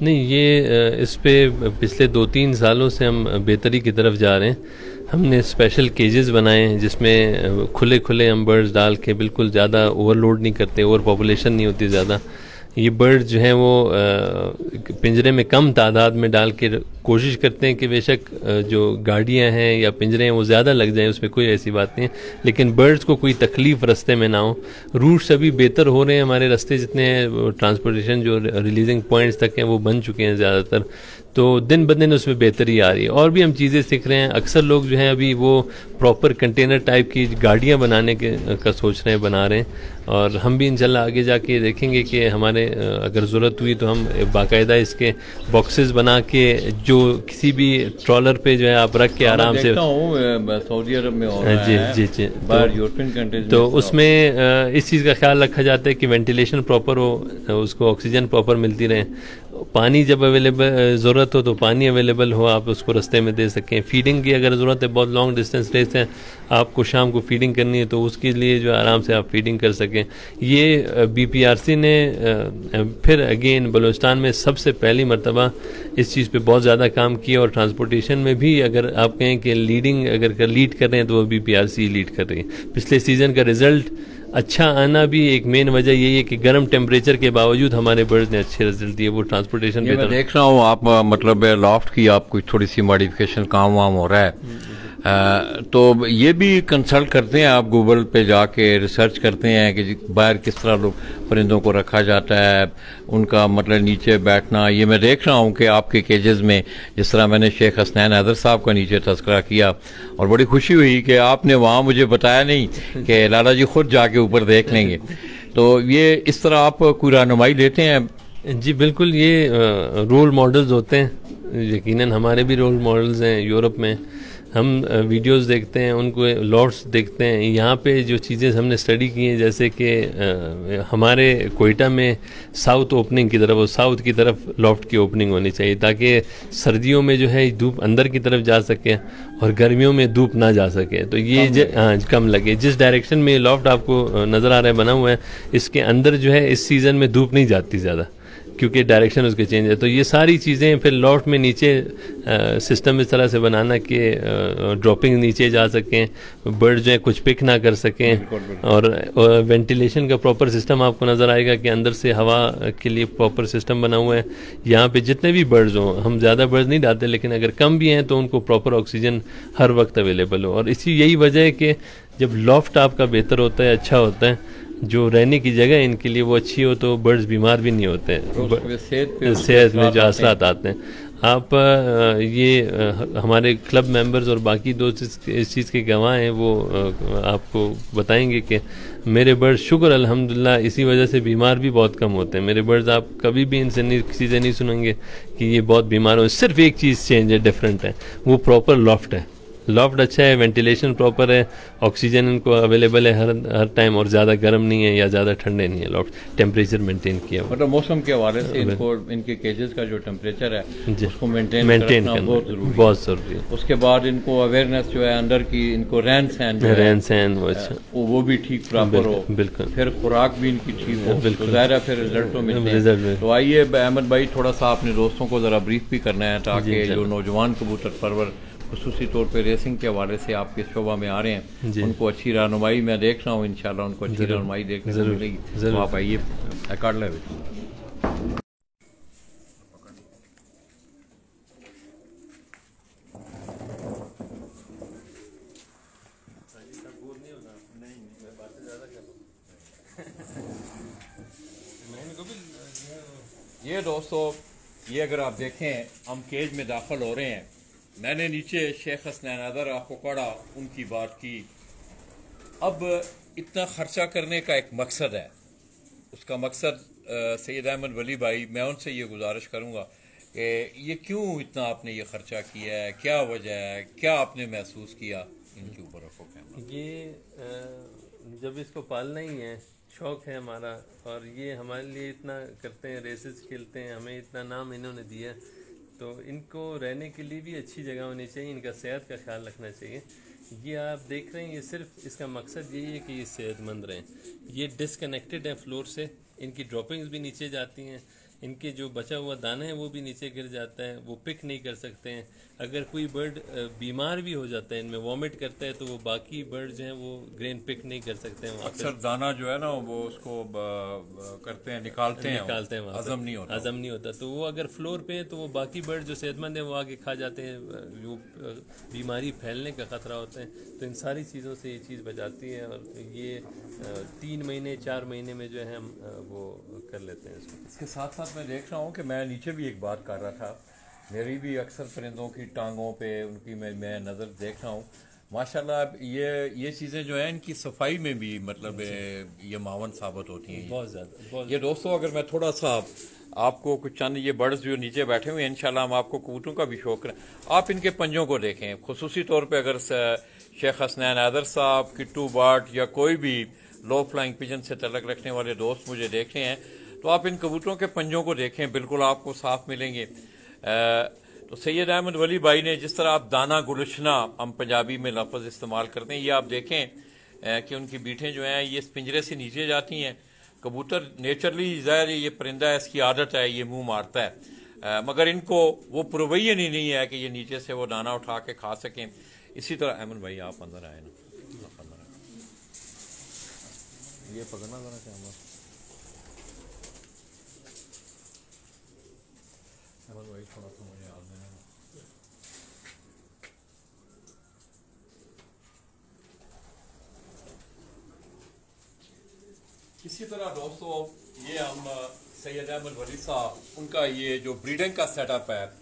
नहीं, ये इस पे पिछले 2-3 सालों से हम बेहतरी की तरफ जा रहे हैं। हमने स्पेशल केजेस बनाए हैं जिसमें खुले हम बर्ड्स डाल के, बिल्कुल ज़्यादा ओवरलोड नहीं करते, ओवर पॉपुलेशन नहीं होती ज़्यादा। ये बर्ड्स जो हैं वो पिंजरे में कम तादाद में डाल के कोशिश करते हैं कि बेशक जो गाड़ियां हैं या पिंजरे हैं वो ज़्यादा लग जाएं, उसमें कोई ऐसी बात नहीं है, लेकिन बर्ड्स को कोई तकलीफ़ रास्ते में ना हो। रूट्स अभी बेहतर हो रहे हैं, हमारे रास्ते जितने ट्रांसपोर्टेशन जो रिलीजिंग पॉइंट्स तक हैं वो बन चुके हैं ज़्यादातर, तो दिन ब दिन उसमें बेहतरी आ रही है। और भी हम चीज़ें सीख रहे हैं। अक्सर लोग जो हैं अभी वो प्रॉपर कंटेनर टाइप की गाड़ियाँ बनाने का सोच रहे हैं, बना रहे हैं, और हम भी इंशाल्लाह आगे जाके देखेंगे कि हमारे अगर ज़रूरत हुई तो हम बाकायदा इसके बॉक्सेस बना के जो किसी भी ट्रॉलर पे जो है आप रख के आराम से, सऊदी अरब में हो रहा है, जी बाहर यूरोपियन कंट्रीज में, तो उसमें इस चीज़ का ख्याल रखा जाता है कि वेंटिलेशन प्रॉपर हो, उसको ऑक्सीजन प्रॉपर मिलती रहे, पानी जब अवेलेबल ज़रूरत हो तो पानी अवेलेबल हो, आप उसको रास्ते में दे सकें। फीडिंग की अगर ज़रूरत है, बहुत लॉन्ग डिस्टेंस रेस है, आपको शाम को फीडिंग करनी है तो उसके लिए जो आराम से आप फीडिंग कर सकें। ये BPRC ने फिर अगेन बलूचिस्तान में सबसे पहली मरतबा इस चीज़ पे बहुत ज़्यादा काम किया, और ट्रांसपोर्टेशन में भी अगर आप कहें कि लीड कर रहे हैं तो वो BPRC लीड कर रही है। पिछले सीज़न का रिज़ल्ट अच्छा आना भी एक मेन वजह यही है कि गर्म टेम्परेचर के बावजूद हमारे बर्ड्स ने अच्छे रिजल्ट दिए, वो ट्रांसपोर्टेशन पे। मैं देख रहा हूँ आप मतलब लॉफ्ट की आप कोई थोड़ी सी मॉडिफिकेशन काम वाम हो रहा है, तो ये भी कंसल्ट करते हैं आप, गूगल पे जाके रिसर्च करते हैं कि बाहर किस तरह लोग परिंदों को रखा जाता है, उनका मतलब नीचे बैठना। ये मैं देख रहा हूँ कि आपके केजेस में जिस तरह मैंने शेख हसनैन हैदर साहब का नीचे तस्करा किया, और बड़ी खुशी हुई कि आपने वहाँ मुझे बताया नहीं कि लाला जी खुद जाके ऊपर देख लेंगे। तो ये इस तरह आप कोई रहनुमाई देते हैं? जी बिल्कुल, ये रोल मॉडल्स होते हैं, यकीनन हमारे भी रोल मॉडल्स हैं। यूरोप में हम वीडियोस देखते हैं, उनको लॉफ्ट्स देखते हैं। यहाँ पे जो चीज़ें हमने स्टडी की हैं, जैसे कि हमारे कोयटा में साउथ ओपनिंग की तरफ और साउथ की तरफ लॉफ्ट की ओपनिंग होनी चाहिए, ताकि सर्दियों में जो है धूप अंदर की तरफ जा सके और गर्मियों में धूप ना जा सके। तो ये कम लगे। जिस डायरेक्शन में लॉफ्ट आपको नज़र आ रहा है बना हुआ है, इसके अंदर जो है इस सीज़न में धूप नहीं जाती ज़्यादा, क्योंकि डायरेक्शन उसके चेंज है। तो ये सारी चीज़ें फिर लॉफ्ट में नीचे सिस्टम इस तरह से बनाना कि ड्रॉपिंग नीचे जा सकें, बर्ड जो है कुछ पिक ना कर सकें, और वेंटिलेशन का प्रॉपर सिस्टम आपको नज़र आएगा कि अंदर से हवा के लिए प्रॉपर सिस्टम बना हुआ है। यहाँ पे जितने भी बर्ड्स हों, हम ज़्यादा बर्ड्स नहीं डालते, लेकिन अगर कम भी हैं तो उनको प्रॉपर ऑक्सीजन हर वक्त अवेलेबल हो। और इसी यही वजह है कि जब लॉफ्ट आपका बेहतर होता है, अच्छा होता है, जो रहने की जगह इनके लिए वो अच्छी हो, तो बर्ड्स बीमार भी नहीं होते हैं, सेहत में जो असरात आते हैं। आप हमारे क्लब मेंबर्स और बाकी दोस्त इस चीज़ के गवाह हैं, वो आपको बताएंगे कि मेरे बर्ड्स शुक्र अल्हम्दुलिल्लाह इसी वजह से बीमार भी बहुत कम होते हैं। मेरे बर्ड्स आप कभी भी इनसे चीज़ें नहीं सुनेंगे कि ये बहुत बीमार हो। सिर्फ एक चीज़ चेंज है, डिफरेंट है, वो प्रॉपर लॉफ्ट है। लॉफ्ट अच्छा है, वेंटिलेशन प्रॉपर है, ऑक्सीजन इनको अवेलेबल है हर टाइम, और ज़्यादा गर्म नहीं है या ज़्यादा ठंडे नहीं है। लॉफ्ट टेम्परेचर मेंटेन किया, मतलब मौसम के हवाले से इनको इनके केजेस का जो टेम्परेचर है उसको मेंटेन करना बहुत ज़रूरी है। उसके बाद इनको अवेयरनेस जो है अंदर की, इनको रहन सहन वो भी ठीक प्रॉपर हो, बिल्कुल, फिर खुराक भी इनकी ठीक हो, तो ज़ाहिर है फिर रिजल्ट तो मिलते हैं। तो आइए अहमद भाई, थोड़ा सा अपने दोस्तों को ज़रा ब्रीफ भी करना है, ताकि जो नौजवान कबूतर परवर खुसूसी तौर पे रेसिंग के हवाले से आपके शोबा में आ रहे हैं, उनको अच्छी रहनुमाई मैं देख रहा हूँ, इंशाल्लाह उनको अच्छी रहनुमाई देखने को मिलेगी। तो आप आइए, काट ले। ये दोस्तों, ये अगर आप देखें, हम केज में दाखिल हो रहे हैं। मैंने नीचे शेख हसनैन हैदर आपको पढ़ा, उनकी बात की। अब इतना खर्चा करने का एक मकसद है, उसका मकसद सैयद अहमद वली भाई, मैं उनसे ये गुजारिश करूँगा कि ये क्यों इतना आपने ये खर्चा किया है, क्या वजह है, क्या आपने महसूस किया? इनके ऊपर रखो कैमरा। ये जब इसको पालना ही है, शौक़ है हमारा, और ये हमारे लिए इतना करते हैं, रेसेस खेलते हैं, हमें इतना नाम इन्होंने दिया, तो इनको रहने के लिए भी अच्छी जगह होनी चाहिए, इनका सेहत का ख्याल रखना चाहिए। ये आप देख रहे हैं, ये सिर्फ इसका मकसद यही है कि ये सेहतमंद रहें। ये डिसकनेक्टेड है फ्लोर से, इनकी ड्रॉपिंग्स भी नीचे जाती हैं, इनके जो बचा हुआ दाना है वो भी नीचे गिर जाता है, वो पिक नहीं कर सकते हैं। अगर कोई बर्ड बीमार भी हो जाता है, इनमें वॉमिट करता है, तो वो बाकी बर्ड जो हैं वो ग्रेन पिक नहीं कर सकते हैं। अक्सर दाना जो है ना वो उसको करते हैं, निकालते हैं, हजम नहीं होता। तो वो अगर फ्लोर पे है तो वो बाकी बर्ड जो सेहतमंद है वो आगे खा जाते हैं, वो बीमारी फैलने का खतरा होता है। तो इन सारी चीज़ों से ये चीज़ बचाती है, और ये 3 महीने 4 महीने में जो है हम वो कर लेते हैं इसको। इसके साथ साथ मैं देख रहा हूँ कि मैं नीचे भी एक बात कर रहा था, मेरी भी अक्सर परिंदों की टांगों पे उनकी मैं नज़र देख रहा हूँ। माशाल्लाह ये चीज़ें जो है इनकी सफाई में भी मतलब ये मावन साबित होती हैं बहुत ज़्यादा। ये दोस्तों, अगर मैं थोड़ा सा आपको कुछ चंद ये बर्ड्स जो नीचे बैठे हुए हैं, इंशाल्लाह हम आपको कबूतरों का भी शौक करें। आप इनके पंजों को देखें, खुसूसी तौर पे अगर शेख हसनैन हैदर साहब, किट्टू बाट या कोई भी लो फ्लाइंग पिजन से तलक रखने वाले दोस्त मुझे देख रहे हैं, तो आप इन कबूतरों के पंजों को देखें, बिल्कुल आपको साफ मिलेंगे। तो सैयद अहमद वली भाई ने जिस तरह आप दाना गुलशना, हम पंजाबी में लफ्ज़ इस्तेमाल करते हैं, ये आप देखें कि उनकी बीटें जो हैं ये इस पिंजरे से नीचे जाती हैं। कबूतर नेचुरली, ज़ाहिर ये परिंदा है, इसकी आदत है, ये मुंह मारता है, मगर इनको वो पुरवैयन ही नहीं है कि ये नीचे से वो दाना उठा के खा सकें। इसी तरह अहमद भाई आप अंदर आए ना, ये पकड़ना जरा कैमरा। अहमद भाई थोड़ा सा मुझे याद है, इसी तरह दोस्तों ये हम सैयद अहमद वली साहब उनका ये जो ब्रीडिंग का सेटअप है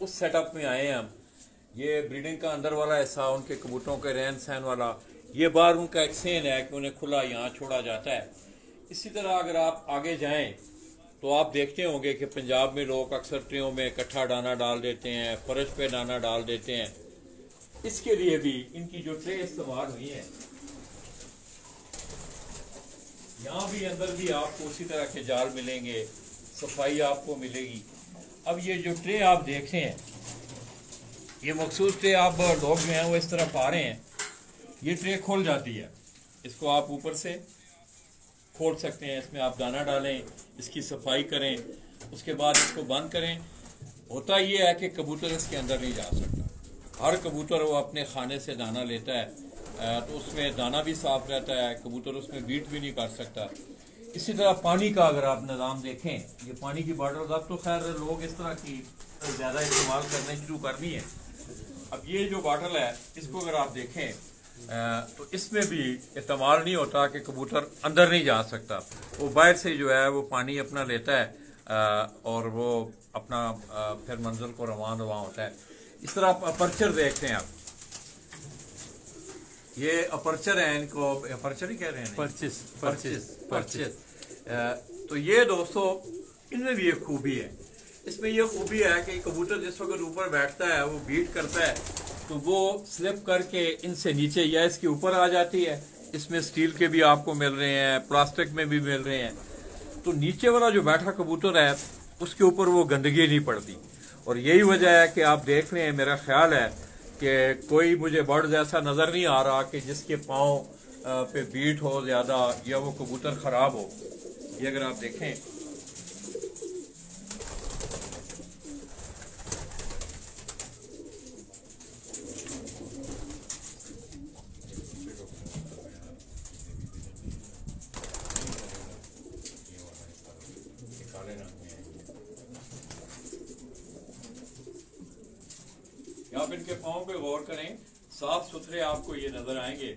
उस सेटअप में आए हैं हम। ये ब्रीडिंग का अंदर वाला हिस्सा उनके कबूतरों के रहन सहन वाला, ये बार उनका एक सेन है कि उन्हें खुला यहाँ छोड़ा जाता है। इसी तरह अगर आप आगे जाएं तो आप देखते होंगे कि पंजाब में लोग अक्सर ट्रेयों में इकट्ठा दाना डाल देते हैं, फर्श पे दाना डाल देते हैं। इसके लिए भी इनकी जो ट्रे इस्तेमाल हुई है, यहाँ भी अंदर भी आपको उसी तरह के जाल मिलेंगे, सफाई आपको मिलेगी। अब ये जो ट्रे आप देख रहे हैं, ये मखसूस ट्रे आप लोग जो हैं वो इस तरह पा रहे हैं, ये ट्रे खुल जाती है। इसको आप ऊपर से खोल सकते हैं, इसमें आप दाना डालें, इसकी सफाई करें, उसके बाद इसको बंद करें। होता ये है कि कबूतर इसके अंदर नहीं जा सकता। हर कबूतर वो अपने खाने से दाना लेता है, तो उसमें दाना भी साफ रहता है, कबूतर उसमें बीट भी नहीं कर सकता। इसी तरह पानी का अगर आप निज़ाम देखें, ये पानी की बॉटल अब तो खैर लोग इस तरह की ज़्यादा इस्तेमाल करने शुरू करनी है। अब ये जो बॉटल है इसको अगर आप देखें तो इसमें भी इस्तेमाल नहीं होता कि कबूतर अंदर नहीं जा सकता, वो बाहर से जो है वो पानी अपना लेता है और वो अपना फिर मंजिल को रवान होता है। इस तरह आप अपर्चर देखते हैं, आप ये अपर्चर है, इनको अपर्चर ही कह रहे हैं, परचेस। तो ये दोस्तों इनमें भी एक खूबी है। इसमें यह खूबी है कि कबूतर जिस वक्त ऊपर बैठता है वो बीट करता है तो वो स्लिप करके इनसे नीचे या इसके ऊपर आ जाती है। इसमें स्टील के भी आपको मिल रहे हैं, प्लास्टिक में भी मिल रहे हैं। तो नीचे वाला जो बैठा कबूतर है उसके ऊपर वो गंदगी नहीं पड़ती। और यही वजह है कि आप देख रहे हैं, मेरा ख्याल है कि कोई मुझे बर्ड ऐसा नजर नहीं आ रहा कि जिसके पाँव पे बीट हो ज्यादा या वो कबूतर खराब हो। ये अगर आप देखें, आप इनके पाँव पे गौर करें, साफ सुथरे आपको ये नजर आएंगे।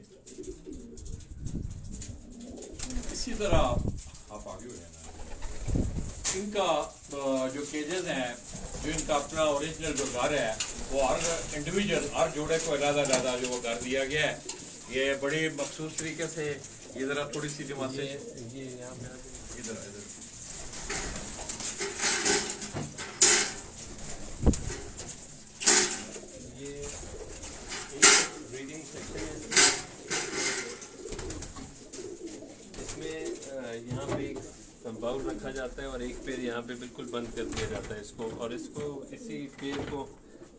इसी तरह आप आगे हो जाना, इनका जो केजेस हैं, जो इनका अपना ओरिजिनल जो घर है वो हर इंडिविजुअल, हर जोड़े को अलग जो वो घर दिया गया है। ये बड़ी मखसूस तरीके से, ये जरा थोड़ी सी दिमाग से ये इधर यहाँ पे एक बाउल रखा जाता है और एक पैर यहाँ पे बिल्कुल बंद कर दिया जाता है इसको, और इसको इसी पैर को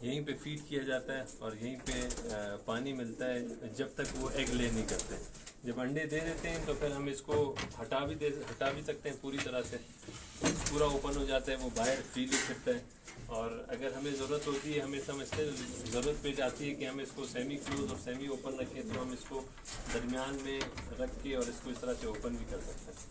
यहीं पे फीड किया जाता है और यहीं पे पानी मिलता है जब तक वो एग ले नहीं करते। जब अंडे दे देते हैं तो फिर हम इसको हटा भी सकते हैं पूरी तरह से, पूरा ओपन हो जाता है, वो बाहर फ्रीली फिरता है। और अगर हमें ज़रूरत होती है, हमें समझते ज़रूरत पे जाती है कि हम इसको सेमी क्लोज और सेमी ओपन रखें, तो हम इसको दरमियान में रख के और इसको इस तरह से ओपन भी कर सकते हैं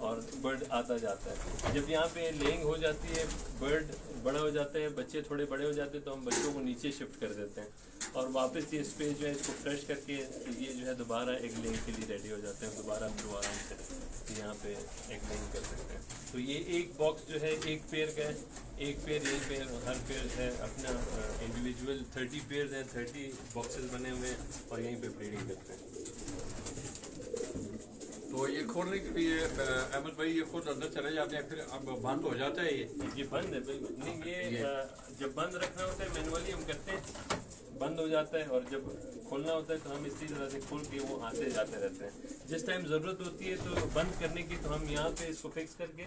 और बर्ड आता जाता है। जब यहाँ पे लेइंग हो जाती है, बर्ड बड़ा हो जाता है, बच्चे थोड़े बड़े हो जाते हैं, तो हम बच्चों को नीचे शिफ्ट कर देते हैं और वापस ये स्पेस जो है इसको फ्रेश करके ये जो है दोबारा एग लेइंग के लिए रेडी हो जाते हैं। दोबारा हम जो आराम से यहाँ पे एग लेइंग कर सकते हैं। तो ये एक बॉक्स जो है एक पेयर का है, एक पेयर यहीं पे हर पेयर है अपना इंडिविजुअल 30 पेयर हैं, 30 बॉक्सेस बने हुए हैं और यहीं पे ब्रीडिंग करते हैं। तो ये खोलने के लिए अहमद भाई ये खुद अंदर चले जाते हैं, फिर अब बंद हो जाता है। ये बंद है बिल्कुल नहीं, ये जब बंद रखना होता है मैनुअली हम करते हैं, बंद हो जाता है, और जब खोलना होता है तो हम इसी तरह से खोल के वो आते जाते रहते हैं। जिस टाइम ज़रूरत होती है तो बंद करने की, तो हम यहाँ पे इसको फिक्स करके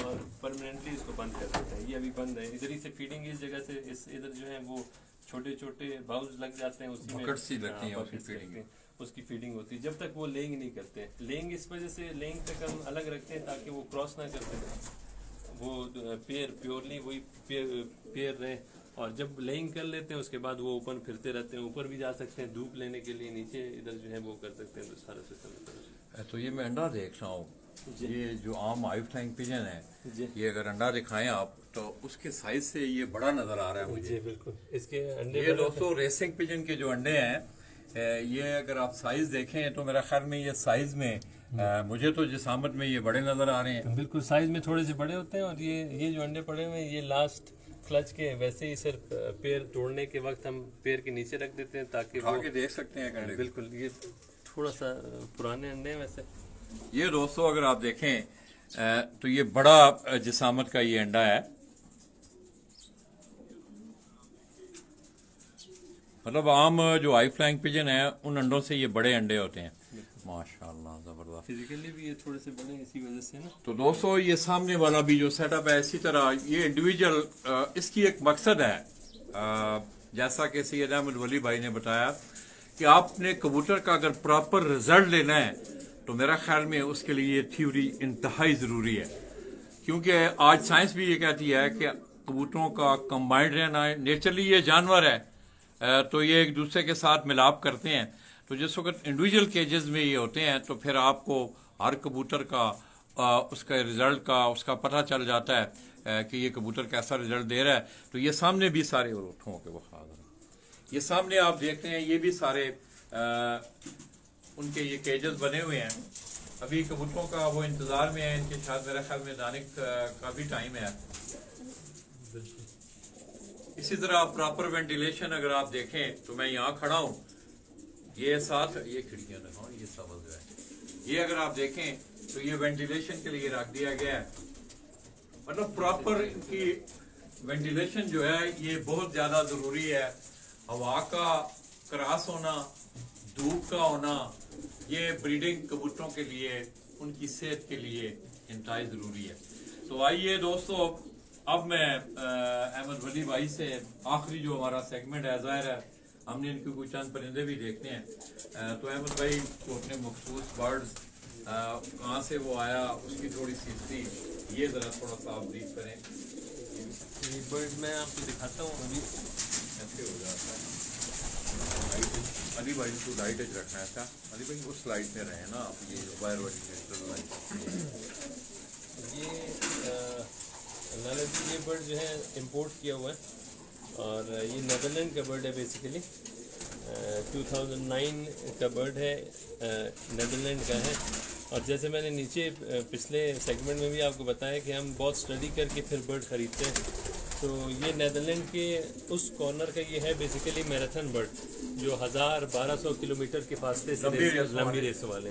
और परमानेंटली इसको बंद कर देते हैं। ये अभी बंद है, इधर ही से फीडिंग इस जगह से इस इधर जो है वो छोटे छोटे बाउल्स लग जाते हैं, उसी में उसकी फीडिंग होती है जब तक वो लेइंग नहीं करते। लेइंग इस वजह से लेइंग तक हम अलग रखते हैं ताकि वो क्रॉस ना कर सकें, वो पेयर प्योरली वही पेयर रहे। और जब लेइंग कर लेते हैं उसके बाद वो ओपन फिरते रहते हैं, ऊपर भी जा सकते हैं धूप लेने के लिए, नीचे इधर जो है वो कर सकते हैं। तो सारा सिस्टम। तो ये मैं अंडा देख रहा हूँ, ये जो आम हाई फ्लाइंग पिजन है, ये अगर अंडा दिखाएं आप तो उसके साइज से ये बड़ा नजर आ रहा है मुझे। जी बिल्कुल, इसके अंडे ये दोस्तों रेसिंग पिजन के जो अंडे हैं ये अगर आप साइज देखें तो मेरा ख्याल में ये साइज में मुझे तो जिसामत में ये बड़े नजर आ रहे हैं। बिल्कुल साइज में थोड़े से बड़े होते हैं, और ये जो अंडे पड़े हुए हैं ये लास्ट क्लच के वैसे ही सिर्फ पैर तोड़ने के वक्त हम पैर के नीचे रख देते हैं ताकि वो आगे देख सकते हैं अंडे। बिल्कुल ये थोड़ा सा पुराने अंडे हैं वैसे। ये दोस्तों अगर आप देखें तो ये बड़ा जिसामत का ये अंडा है, मतलब आम जो हाई फ्लाइंग पिजन है उन अंडों से ये बड़े अंडे होते हैं। माशाल्लाह जबरदस्त। फिजिकली भी ये थोड़े से बड़े हैं इसी वजह से ना। तो दोस्तों ये सामने वाला भी जो सेटअप है इसी तरह ये इंडिविजुअल इसकी एक मकसद है, जैसा कि सैयद अहमद वली भाई ने बताया कि आपने कबूतर का अगर प्रॉपर रिजल्ट लेना है तो मेरा ख्याल में उसके लिए ये थ्योरी इंतहाई ज़रूरी है, क्योंकि आज साइंस भी ये कहती है कि कबूतरों का कंबाइंड रहना है। नेचुरली ये जानवर है तो ये एक दूसरे के साथ मिलाप करते हैं, तो जिस वक्त इंडिविजुअल केजेस में ये होते हैं तो फिर आपको हर कबूतर का उसका रिजल्ट का उसका पता चल जाता है कि ये कबूतर कैसा रिजल्ट दे रहा है। तो ये सामने भी सारे उठों के वो खास ये सामने आप देखते हैं ये भी सारे उनके ये केजेस बने हुए हैं। अभी कबूतरों का वो इंतजार में है, इनके साथ मेरे ख्याल में दाने का भी टाइम है। इसी तरह प्रॉपर वेंटिलेशन अगर आप देखें तो मैं यहाँ खड़ा हूँ, ये साथ ये खिड़कियां लगाओ, ये सबल जो है ये अगर आप देखें तो ये वेंटिलेशन के लिए रख दिया गया है। मतलब प्रॉपर इनकी वेंटिलेशन जो है ये बहुत ज्यादा जरूरी है। हवा का क्रॉस होना, धूप का होना, ये ब्रीडिंग कबूतरों के लिए उनकी सेहत के लिए इंतहाई जरूरी है। तो आइए दोस्तों अब मैं अहमद वली भाई से आखिरी जो हमारा सेगमेंट है, जाहिर है हमने इनके कुछ चंद परिंदे भी देखते हैं, तो अहमद भाई को अपने मखसूस बर्ड्स कहाँ से वो आया उसकी थोड़ी सी हिस्ट्री ये जरा थोड़ा सा आप ब्रीफ करें। ये बर्ड मैं आपको दिखाता हूँ अभी ऐसे हो जाता है। अली भाई को लाइट एज रखना है था, अली भाई उस लाइट में रहे ना आप, ये वायर वाली नेचुरल लाइट। ये बर्ड जो है इंपोर्ट किया हुआ है और ये नेदरलैंड का बर्ड है बेसिकली। 2009 का बर्ड है, नेदरलैंड का है। और जैसे मैंने नीचे पिछले सेगमेंट में भी आपको बताया कि हम बहुत स्टडी करके फिर बर्ड ख़रीदते हैं, तो ये नेदरलैंड के उस कॉर्नर का ये है बेसिकली मैराथन बर्ड जो 1000-1200 किलोमीटर के फासले से लंबी रेस वाले,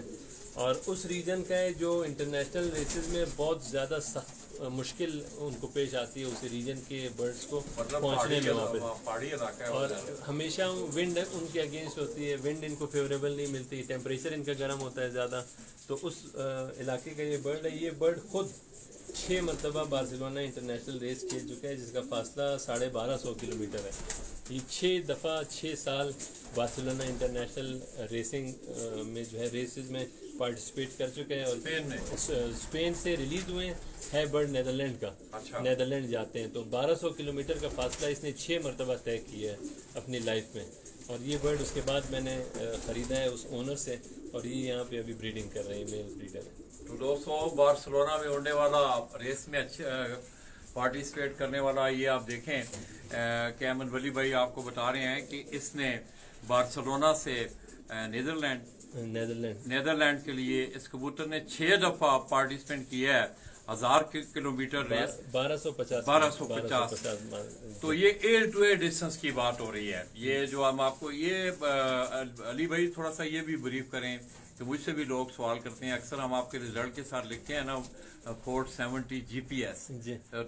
और उस रीजन का है जो इंटरनेशनल रेसेस में बहुत ज़्यादा मुश्किल उनको पेश आती है उस रीजन के बर्ड्स को पहुंचने में वहाँ पे। और हमेशा विंड उनके अगेंस्ट होती है, विंड इनको फेवरेबल नहीं मिलती, टेम्परेचर इनका गर्म होता है ज़्यादा। तो उस इलाके का ये बर्ड है। ये बर्ड खुद 6 मरतबा बार्सिलोना इंटरनेशनल रेस खेल चुका है जिसका फासला 1250 किलोमीटर है। ये 6 दफ़ा 6 साल बार्सिलोना इंटरनेशनल रेसिंग में जो है रेसेस में पार्टिसिपेट कर चुके हैं। और स्पेन से रिलीज हुए है बर्ड नेदरलैंड का। अच्छा। नेदरलैंड जाते हैं तो 1200 किलोमीटर का फासला इसने 6 मरतबा तय किया है अपनी लाइफ में। और ये बर्ड उसके बाद मैंने ख़रीदा है उस ओनर से, और ये यहाँ पे अभी ब्रीडिंग कर रहे हैं, मेल ब्रीडर है। तो दोस्तों बार्सिलोना में होने वाला रेस में अच्छे पार्टिसिपेट करने वाला ये आप देखें कि अहमद वली भाई आपको बता रहे हैं कि इसने बार्सिलोना से नेदरलैंड के लिए इस कबूतर ने 6 दफा पार्टिसिपेट किया है 1000 किलोमीटर रेस 1250। तो ये एयर टू एयर डिस्टेंस की बात हो रही है। ये जो हम आपको ये अली भाई थोड़ा सा ये भी ब्रीफ करें कि मुझसे भी लोग सवाल करते हैं, अक्सर हम आपके रिजल्ट के साथ लिखते हैं ना 470 GPS,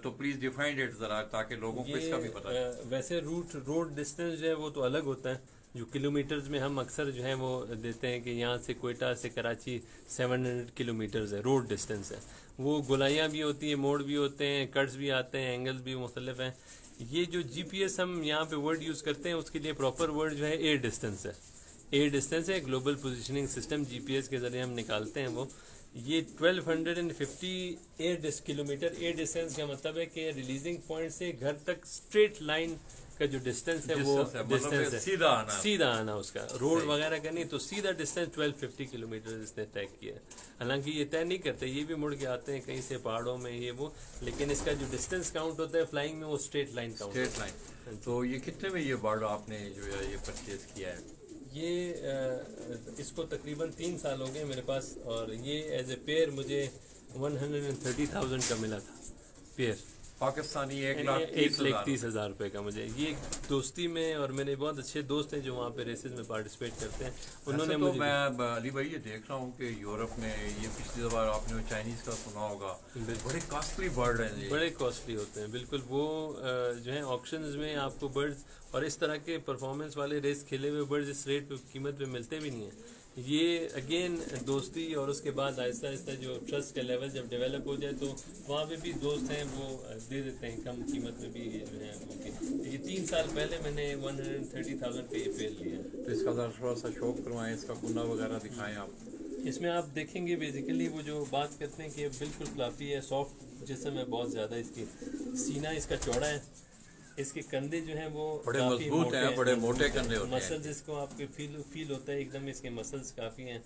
तो प्लीज डिफाइन इट जरा ताकि लोगों को इसका भी पता है। वैसे रोड डिस्टेंस जो है वो तो अलग होता है, जो किलोमीटर्स में हम अक्सर जो है वो देते हैं कि यहाँ से कोयटा से कराची 700 किलोमीटर्स है, रोड डिस्टेंस है। वो गोलाइयाँ भी होती हैं, मोड़ भी होते हैं, कट्स भी आते हैं, एंगल्स भी मुख्तलिफ हैं। ये जो GPS हम यहाँ पे वर्ड यूज़ करते हैं उसके लिए प्रॉपर वर्ड जो है एयर डिस्टेंस है। एयर डिस्टेंस है, ग्लोबल पोजिशनिंग सिस्टम GPS के ज़रिए हम निकालते हैं वो। ये 1250 किलोमीटर एयर डिस्टेंस का मतलब है कि रिलीजिंग पॉइंट से घर तक स्ट्रेट लाइन का जो डिस्टेंस है वो डिस्टेंस है, सीधा आना उसका, रोड वगैरह का नहीं। तो सीधा डिस्टेंस 1250 किलोमीटर इसने तय किया है। हालांकि ये तय नहीं करते, ये भी मुड़ के आते हैं कहीं से पहाड़ों में ये वो, लेकिन इसका जो डिस्टेंस काउंट होता है फ्लाइंग में वो straight line count. Straight line. तो ये कितने में ये बर्ड आपने जो है ये परचेज किया है? ये इसको तकरीबन 3 साल हो गए मेरे पास, और ये एज ए पेयर मुझे 130,000 का मिला था पेयर, पाकिस्तानी 1,30,000 रुपए का। मुझे ये दोस्ती में, और मेरे बहुत अच्छे दोस्त हैं जो वहाँ पे रेसेस में पार्टिसिपेट करते हैं, उन्होंने तो मुझे मैं अली भाई ये देख रहा हूँ कि यूरोप में ये पिछली दफा आपने चाइनीज का सुना होगा, बड़े कॉस्टली बर्ड हैं, बड़े कॉस्टली होते हैं बिल्कुल। वो जो है ऑक्शंस में आपको बर्ड्स और इस तरह के परफॉर्मेंस वाले रेस खेले हुए बर्ड्स इस रेट पे कीमत पे मिलते भी नहीं है। ये अगेन दोस्ती, और उसके बाद आहिस्ता आहिस्ता जो ट्रस्ट का लेवल जब डेवलप हो जाए तो वहाँ पे भी दोस्त हैं वो दे देते हैं कम कीमत में भी जो है। ये 3 साल पहले मैंने 130,000 पे पेयर लिया। तो इसका थोड़ा सा शौक करवाएं, इसका कुंडा वगैरह दिखाएं आप। इसमें आप देखेंगे बेसिकली वो जो बात करते हैं कि बिल्कुल फ्लफी है, सॉफ्ट जिस्म है बहुत ज़्यादा, इसकी सीना इसका चौड़ा है, इसके कंधे जो हैं वो बड़े मजबूत हैं, बड़े मोटे कंधे होते हैं। मसल्स इसको आपके फील होता है एकदम, इसके मसल्स काफ़ी हैं।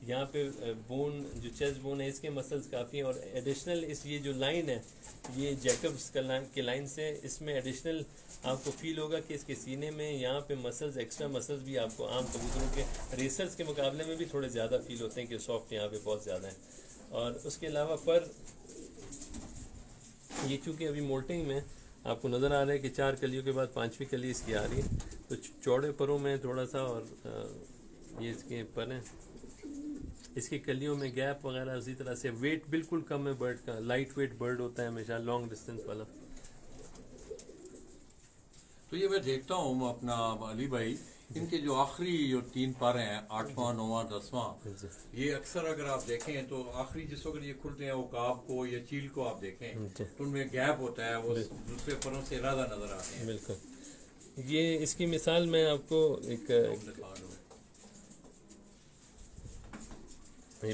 यहाँ पे बोन जो चेस्ट बोन है इसके मसल्स काफ़ी हैं, और एडिशनल इस ये जो लाइन है ये जैकब्स के लाइन से इसमें एडिशनल आपको फील होगा कि इसके सीने में यहाँ पे मसल्स, एक्स्ट्रा मसल्स भी आपको आम कबूतरों के रेसर्स के मुकाबले में भी थोड़े ज़्यादा फील होते हैं कि सॉफ्ट यहाँ पे बहुत ज़्यादा है। और उसके अलावा पर ये चूँकि अभी मोल्टिंग में आपको नज़र आ रहा है कि 4 कलियों के बाद 5वीं कली इसकी आ रही है, तो चौड़े परों में थोड़ा सा, और ये इसके पर हैं, इसकी कलियों में गैप वगैरह उसी तरह से। वेट बिल्कुल कम है बर्ड का, लाइट वेट बर्ड होता है हमेशा, लॉन्ग डिस्टेंस वाला। तो ये मैं देखता हूँ अपना अली भाई, इनके जो आखिरी जो 3 पर हैं, 8वां 9वां 10वां, ये अक्सर अगर आप देखें तो आखिरी जिस वक्त ये खुलते हैं वो काब को या चील को आप देखें तो उनमें गैप होता है, वो दूसरे परों से इरादा नजर आते हैं। बिल्कुल, ये इसकी मिसाल मैं आपको एक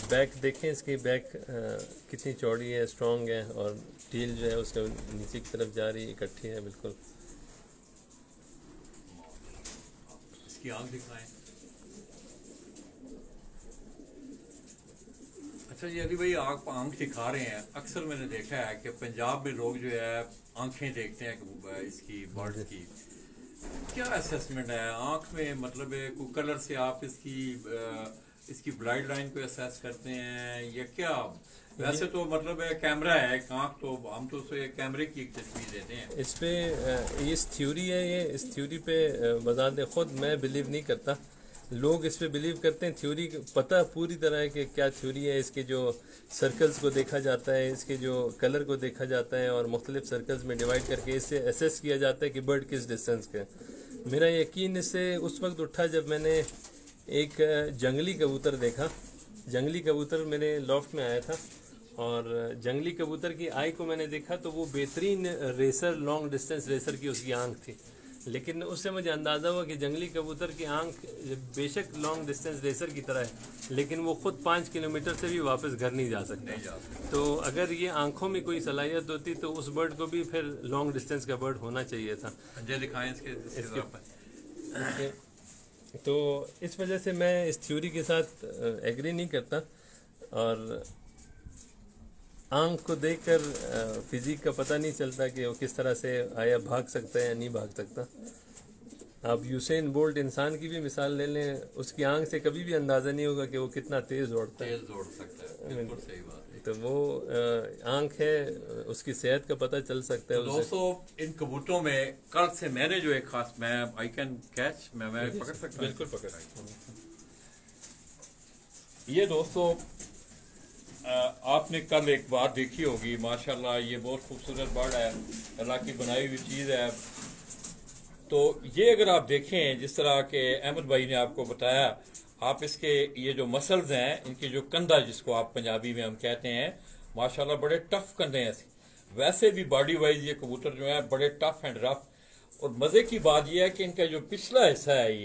बैक देखें, इसकी बैक कितनी चौड़ी है, स्ट्रॉन्ग है, और टील जो है उसका नीचे की तरफ जा रही है, इकट्ठी है बिल्कुल। इसकी आंख दिखाएं। अच्छा जी अली भाई, आंख दिखा रहे हैं, अक्सर मैंने देखा है कि पंजाब में लोग जो है आंखें देखते हैं इसकी बर्ड की, क्या असेसमेंट है आंख में? मतलब कोई कलर से आप इसकी ब्लाइड लाइन को असेस करते हैं या क्या? वैसे तो मतलब कैमरा है, आंख तो हम तो उसे कैमरे की एक तस्वीर देते हैं। इस पे इस थ्योरी है, ये इस थ्योरी पे बजाते खुद मैं बिलीव नहीं करता, लोग इस पे बिलीव करते हैं। थ्योरी पता पूरी तरह है कि क्या थ्योरी है। इसके जो सर्कल्स को देखा जाता है, इसके जो कलर को देखा जाता है, और मुख्तलिफ सर्कल्स में डिवाइड करके इससे असेस किया जाता है कि बर्ड किस डिस्टेंस का। मेरा यकीन इससे उस वक्त उठा जब मैंने एक जंगली कबूतर देखा। जंगली कबूतर मेरे लॉफ्ट में आया था, और जंगली कबूतर की आई को मैंने देखा तो वो बेहतरीन रेसर, लॉन्ग डिस्टेंस रेसर की उसकी आंख थी, लेकिन उससे मुझे अंदाज़ा हुआ कि जंगली कबूतर की आंख बेशक लॉन्ग डिस्टेंस रेसर की तरह है, लेकिन वो खुद 5 किलोमीटर से भी वापस घर नहीं जा सकता। तो अगर ये आंखों में कोई सलाहियत होती तो उस बर्ड को भी फिर लॉन्ग डिस्टेंस का बर्ड होना चाहिए था। दिखाएं तो इस वजह से मैं इस थ्योरी के साथ एग्री नहीं करता, और आंख को देखकर फिजिक का पता नहीं चलता कि वो किस तरह से आया भाग सकता है या नहीं भाग सकता। आप यूसेन बोल्ट इंसान की भी मिसाल ले लें, उसकी आंख से कभी भी अंदाज़ा नहीं होगा कि वो कितना तेज़ दौड़ता है। दौड़ सकता है, बिल्कुल सही बात है। तो वो आंख है, उसकी सेहत का पता चल सकता है। तो दोस्तों इन कबूतरों में कल से मैंने जो एक खास, मैं आई कैन कैच, मैं पकड़ सकता हूँ? बिल्कुल पकड़। ये दोस्तों आपने कल एक बात देखी होगी, माशाल्लाह ये बहुत खूबसूरत बर्ड है, अल्लाह की बनाई हुई चीज़ है। तो ये अगर आप देखें जिस तरह के अहमद भाई ने आपको बताया, आप इसके ये जो मसल्स हैं, इनकी जो कंधा जिसको आप पंजाबी में हम कहते हैं, माशाल्लाह बड़े टफ कंधे हैं। वैसे भी बॉडी वाइज ये कबूतर जो है बड़े टफ एंड रफ। और मजे की बात यह है कि इनका जो पिछला हिस्सा है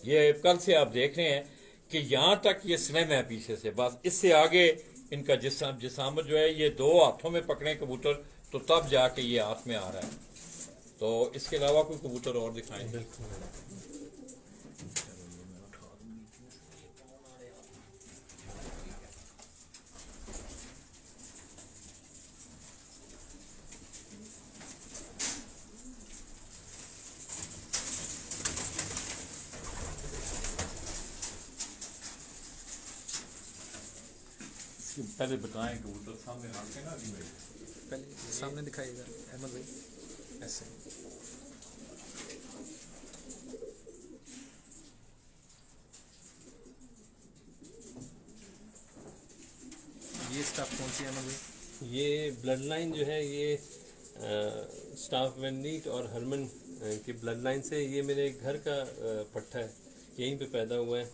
ये कल से आप देख रहे हैं कि यहाँ तक ये स्लिम है पीछे से, बस इससे आगे इनका जिसामत जो है ये 2 हाथों में पकड़े कबूतर तो तब जाके ये हाथ में आ रहा है। तो इसके अलावा कोई कबूतर और दिखाएं? पहले बताएं कबूतर सामने रख के ना अभी भाई, पहले सामने दिखाइएगा अहमद भाई, ऐसे। ये स्टाफ कौन सी है अहमद भाई? ये ब्लड लाइन जो है ये स्टाफ वैननीट और हरमन की ब्लड लाइन से, ये मेरे घर का पट्टा है, यहीं पे पैदा हुआ है।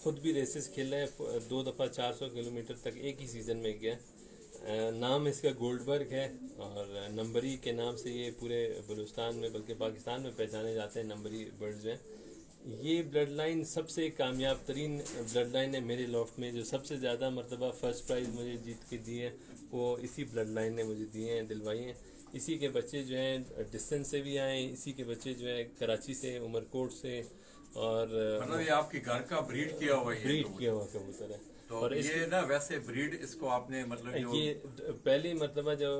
ख़ुद भी रेसेस खेला है, 2 दफ़ा 400 किलोमीटर तक एक ही सीज़न में गया। नाम इसका गोल्डबर्ग है और नंबरी के नाम से ये पूरे बलूचिस्तान में बल्कि पाकिस्तान में पहचाने जाते हैं। नंबरी बर्ड्स हैं। ये ब्लड लाइन सबसे कामयाब तरीन ब्लड लाइन है मेरे लॉफ्ट में। जो सबसे ज़्यादा मरतबा फर्स्ट प्राइज़ मुझे जीत के दिए हैं वो इसी ब्लड लाइन ने मुझे दिए हैं, दिलवाई हैं। इसी के बच्चे जो हैं डिस्टेंस से भी आए, इसी के बच्चे जो है कराची से, उमरकोट से, और मतलब ये आपके घर का ब्रीड किया हुआ है? ब्रीड किया हुआ कबूतर है। तो और ये ना वैसे ब्रीड इसको आपने मतलब जो ये पहली मरतबा जो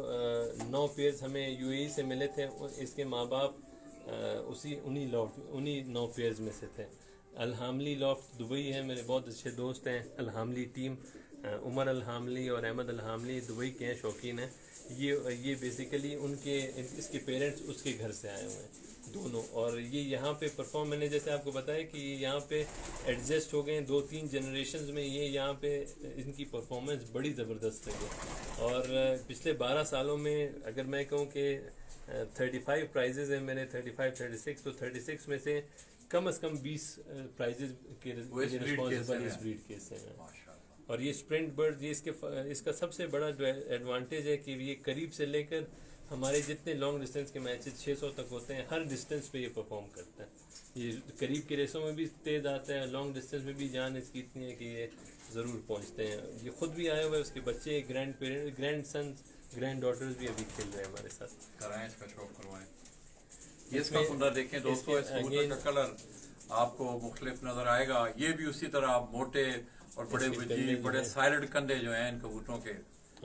9 पेयर्स हमें यूएई से मिले थे, इसके माँ बाप उन्हीं 9 पेयर्स में से थे। अलहामली लॉफ्ट दुबई है, मेरे बहुत अच्छे दोस्त हैं। अलहामली टीम, उमर अलहामली और अहमद अलहामली दुबई के हैं, शौकीन हैं। ये बेसिकली इसके पेरेंट्स उसके घर से आए हुए हैं दोनों, और ये यहाँ पे परफॉर्म, मैंने जैसे आपको बताया कि यहाँ पे एडजस्ट हो गए हैं 2-3 जनरेशन्स में। ये यहाँ पे इनकी परफॉर्मेंस बड़ी ज़बरदस्त रही है। और पिछले 12 सालों में अगर मैं कहूँ कि 35 प्राइजेज़ हैं मेरे, 35-36, तो 36 में से कम 20 प्राइजेज़ के रिस्पॉन्सिबल इस ब्रीड के से हैं। और ये स्प्रिंट बर्ड, ये इसका सबसे बड़ा एडवांटेज है कि ये करीब से लेकर हमारे जितने लॉन्ग डिस्टेंस के मैचेस 600 तक होते हैं, हर डिस्टेंस पे ये परफॉर्म करता है। ये करीब के रेसों में भी तेज आता है, लॉन्ग डिस्टेंस में भी जान इसकी इतनी है कि ये ज़रूर पहुंचते हैं। ये खुद भी आए हुए, उसके बच्चे, ग्रैंड सन्स, ग्रैंड डॉटर्स भी अभी खेल रहे हैं हमारे साथ। कराएं, इसका शौक करवाएं। ये इसका कुंडा देखें दोस्तों, इस कबूतर का कलर आपको मुख्तलिफ नजर आएगा। ये भी उसी तरह मोटे और बड़े साइलेंट कंधे जो हैं इन कबूतरों के,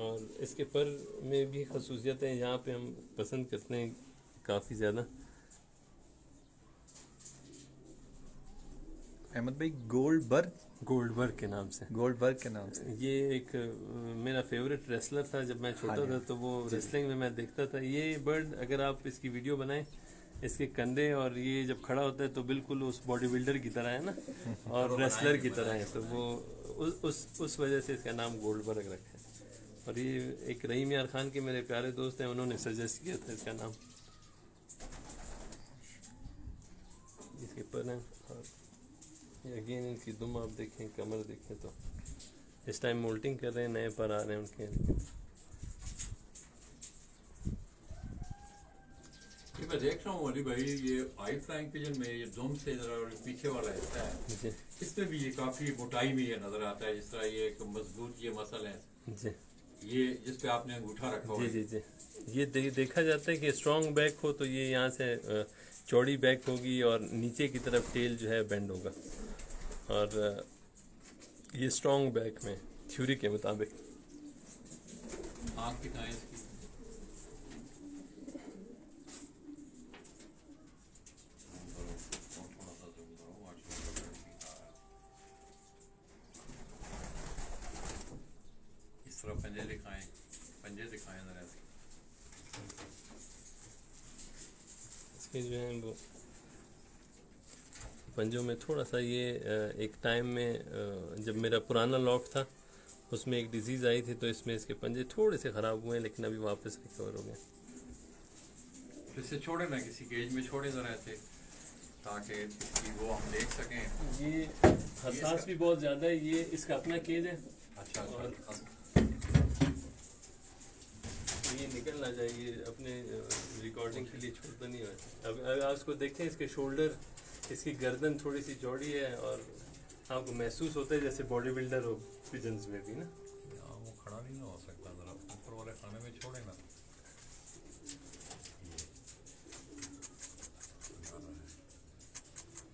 और इसके पर में भी खसूसियत है, यहाँ पे हम पसंद करते हैं काफ़ी ज़्यादा। अहमद भाई गोल्डबर्ग के नाम से, गोल्डबर्ग के नाम से। ये एक मेरा फेवरेट रेसलर था जब मैं छोटा था, तो वो रेसलिंग में मैं देखता था। ये बर्ड अगर आप इसकी वीडियो बनाएं, इसके कंधे और ये जब खड़ा होता है तो बिल्कुल उस बॉडी बिल्डर की तरह है ना, और रेसलर की तरह है, तो वो उस वजह से इसका नाम गोल्डबर्ग रखा है। और ये एक रहीम यार खान के मेरे प्यारे दोस्त हैं, उन्होंने सजेस्ट किया था इसका नाम। इसके पर है, और अगेन इनकी दुम आप देखें, कमर देखें, तो इस टाइम मोल्टिंग कर रहे हैं, नए पर आ रहे हैं उनके। मैं देख रहा हूँ अली भाई, ये हाई फ्लाइंग पिजन में ये दुम से जरा पीछे वाला हिस्सा है, इसमें भी ये काफी मोटाई में ये नजर आता है। जिस तरह ये एक मजबूत ये मसल है जी, ये जिस पे आपने अंगूठा रखा हुआ है। जी, ये देखा जाता है कि स्ट्रॉन्ग बैक हो तो ये यहाँ से चौड़ी बैक होगी और नीचे की तरफ टेल जो है बेंड होगा, और ये स्ट्रॉन्ग बैक में थ्योरी के मुताबिक। आँख कितना है इसकी? इस तरह पंजे दिखाएं जरा। इसके जो है वो पंजों में थोड़ा सा ये एक टाइम में जब मेरा पुराना लॉफ्ट था उसमें एक डिजीज़ आई थी, तो इसमें इसके पंजे थोड़े से ख़राब हुए हैं, लेकिन अभी वापस रिकवर हो गए। इसे छोड़े ना, किसी केज में छोड़े जरा ऐसे, ताकि इसकी वो हम देख सकें। ये हसास भी बहुत ज़्यादा है, ये इसका अपना केज है। अच्छा, और ये निकल ना जाए, ये अपने रिकॉर्डिंग के लिए छोड़ता नहीं है। अब आप इसको देखें, इसके शोल्डर, इसकी गर्दन थोड़ी सी चौड़ी है, और आपको महसूस होता है जैसे बॉडी बिल्डर हो पिजन्स में भी ना। वो खड़ा नहीं ना हो सकता, जरा ऊपर वाले खाने में छोड़े ना।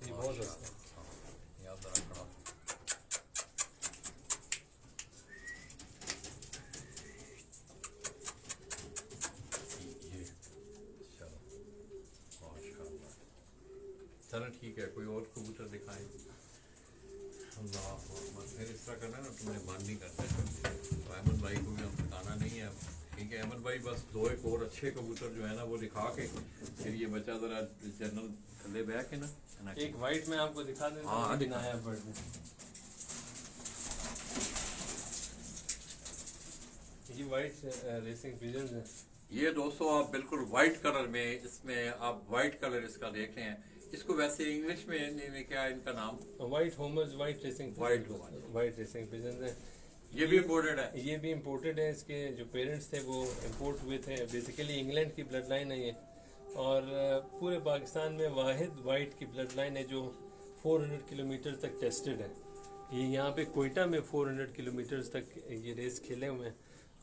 ये बहुत अच्छा है। याद जरा खड़ा। चलो ठीक है, कोई और कबूतर दिखाएं। अल्लाह, फिर इस तरह करना ना, तुम्हें बंद नहीं करना। तो अहमद भाई को भी हम बताना नहीं है, ठीक है अहमद भाई, बस दो एक और अच्छे कबूतर जो है ना वो दिखा के फिर ये बच्चा जरा जनरल थल्ले बैठ के ना एक वाइट में आपको दिखा दें। हाँ, दिखाया बर्ड में ये वाइट रेसिंग पिजन है। ये दोस्तों आप बिल्कुल व्हाइट कलर में, इसमें आप व्हाइट कलर इसका देख रहे हैं। इसको वैसे इंग्लिश में क्या है इनका नाम? व्हाइट होमर्स, व्हाइट रेसिंग पिजन है। ये भी इम्पोर्टेड है? ये भी इम्पोर्टेड है। इसके जो पेरेंट्स थे वो इम्पोर्ट हुए थे, बेसिकली इंग्लैंड की ब्लड लाइन है ये, और पूरे पाकिस्तान में वाहिद वाइट की ब्लड लाइन है जो 400 किलोमीटर तक टेस्टेड है। ये यहाँ पे कोयटा में 400 किलोमीटर तक ये रेस खेले हुए हैं,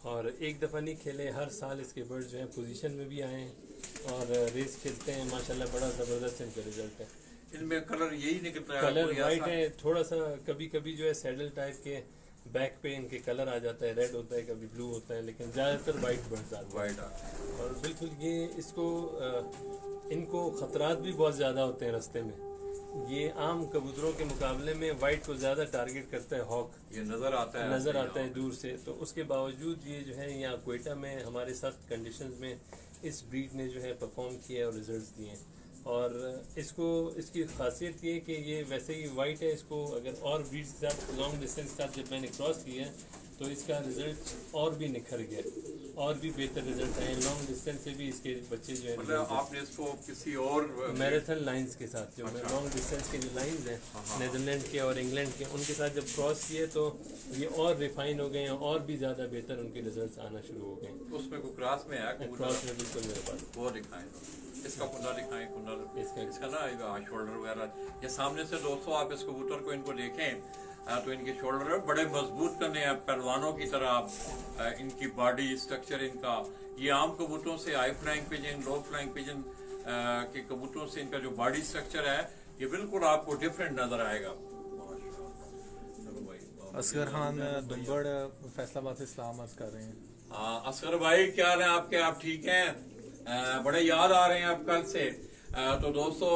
और एक दफ़ा नहीं खेले, हर साल इसके बर्ड जो हैं पोजीशन में भी आए हैं और रेस खेलते हैं। माशाल्लाह बड़ा ज़बरदस्त इनका रिजल्ट है। इनमें कलर यही निकलता है? कलर वाइट है, थोड़ा सा कभी कभी जो है सैडल टाइप के बैक पे इनके कलर आ जाता है, रेड होता है, कभी ब्लू होता है, लेकिन ज़्यादातर वाइट बर्ड्स आते हैं। वाइट। और बिल्कुल ये इसको इनको ख़तरात भी बहुत ज़्यादा होते हैं रास्ते में। ये आम कबूतरों के मुकाबले में वाइट को ज़्यादा टारगेट करता है हॉक। ये नज़र आता है दूर से। तो उसके बावजूद ये जो है यहाँ कोयटा में हमारे सख्त कंडीशंस में इस ब्रीड ने जो है परफॉर्म किया और रिजल्ट्स दिए हैं। और इसकी खासियत ये कि ये वैसे ही वाइट है, इसको अगर और ब्रीड के साथ लॉन्ग डिस्टेंस के साथ जब मैंने क्रॉस किया तो इसका रिजल्ट और भी निखर गया, और भी बेहतर रिजल्ट आए। लॉन्ग डिस्टेंस से भी इसके बच्चे जो है, मतलब आपने इसको किसी और मैराथन लाइंस के साथ, जो लॉन्ग डिस्टेंस के जो लाइंस हैं नेदरलैंड के और इंग्लैंड के, उनके साथ जब क्रॉस किए तो ये और रिफाइन हो गए हैं, और भी ज़्यादा बेहतर उनके रिजल्ट आना शुरू हो गए। उसमें कोई क्रॉस में है? क्रॉस में बिल्कुल मेरे पास। वो दिखाएं, इसका कुंडा दिखाएं, कुंडा इसका ना शोल्डर वगैरह। ये सामने से दोस्तों आप इस कबूतर को इनको देखें तो इनके शोल्डर बड़े मजबूत करने हैं, पहलवानों की तरह इनकी बॉडी स्ट्रक्चर इनका। ये आम कबूतरों से, हाई फ्लाइंग पिजन, लो फ्लाइंग पिजन के कबूतरों से इनका जो बॉडी स्ट्रक्चर है ये बिल्कुल आपको डिफरेंट नजर आएगा। असगर खान दुम्बड़ फैसलाबाद से सलाम अर्ज कर रहे हैं। असगर भाई क्या हाल है आपके? आप ठीक हैं? बड़े याद आ रहे हैं आप कल से। तो दोस्तों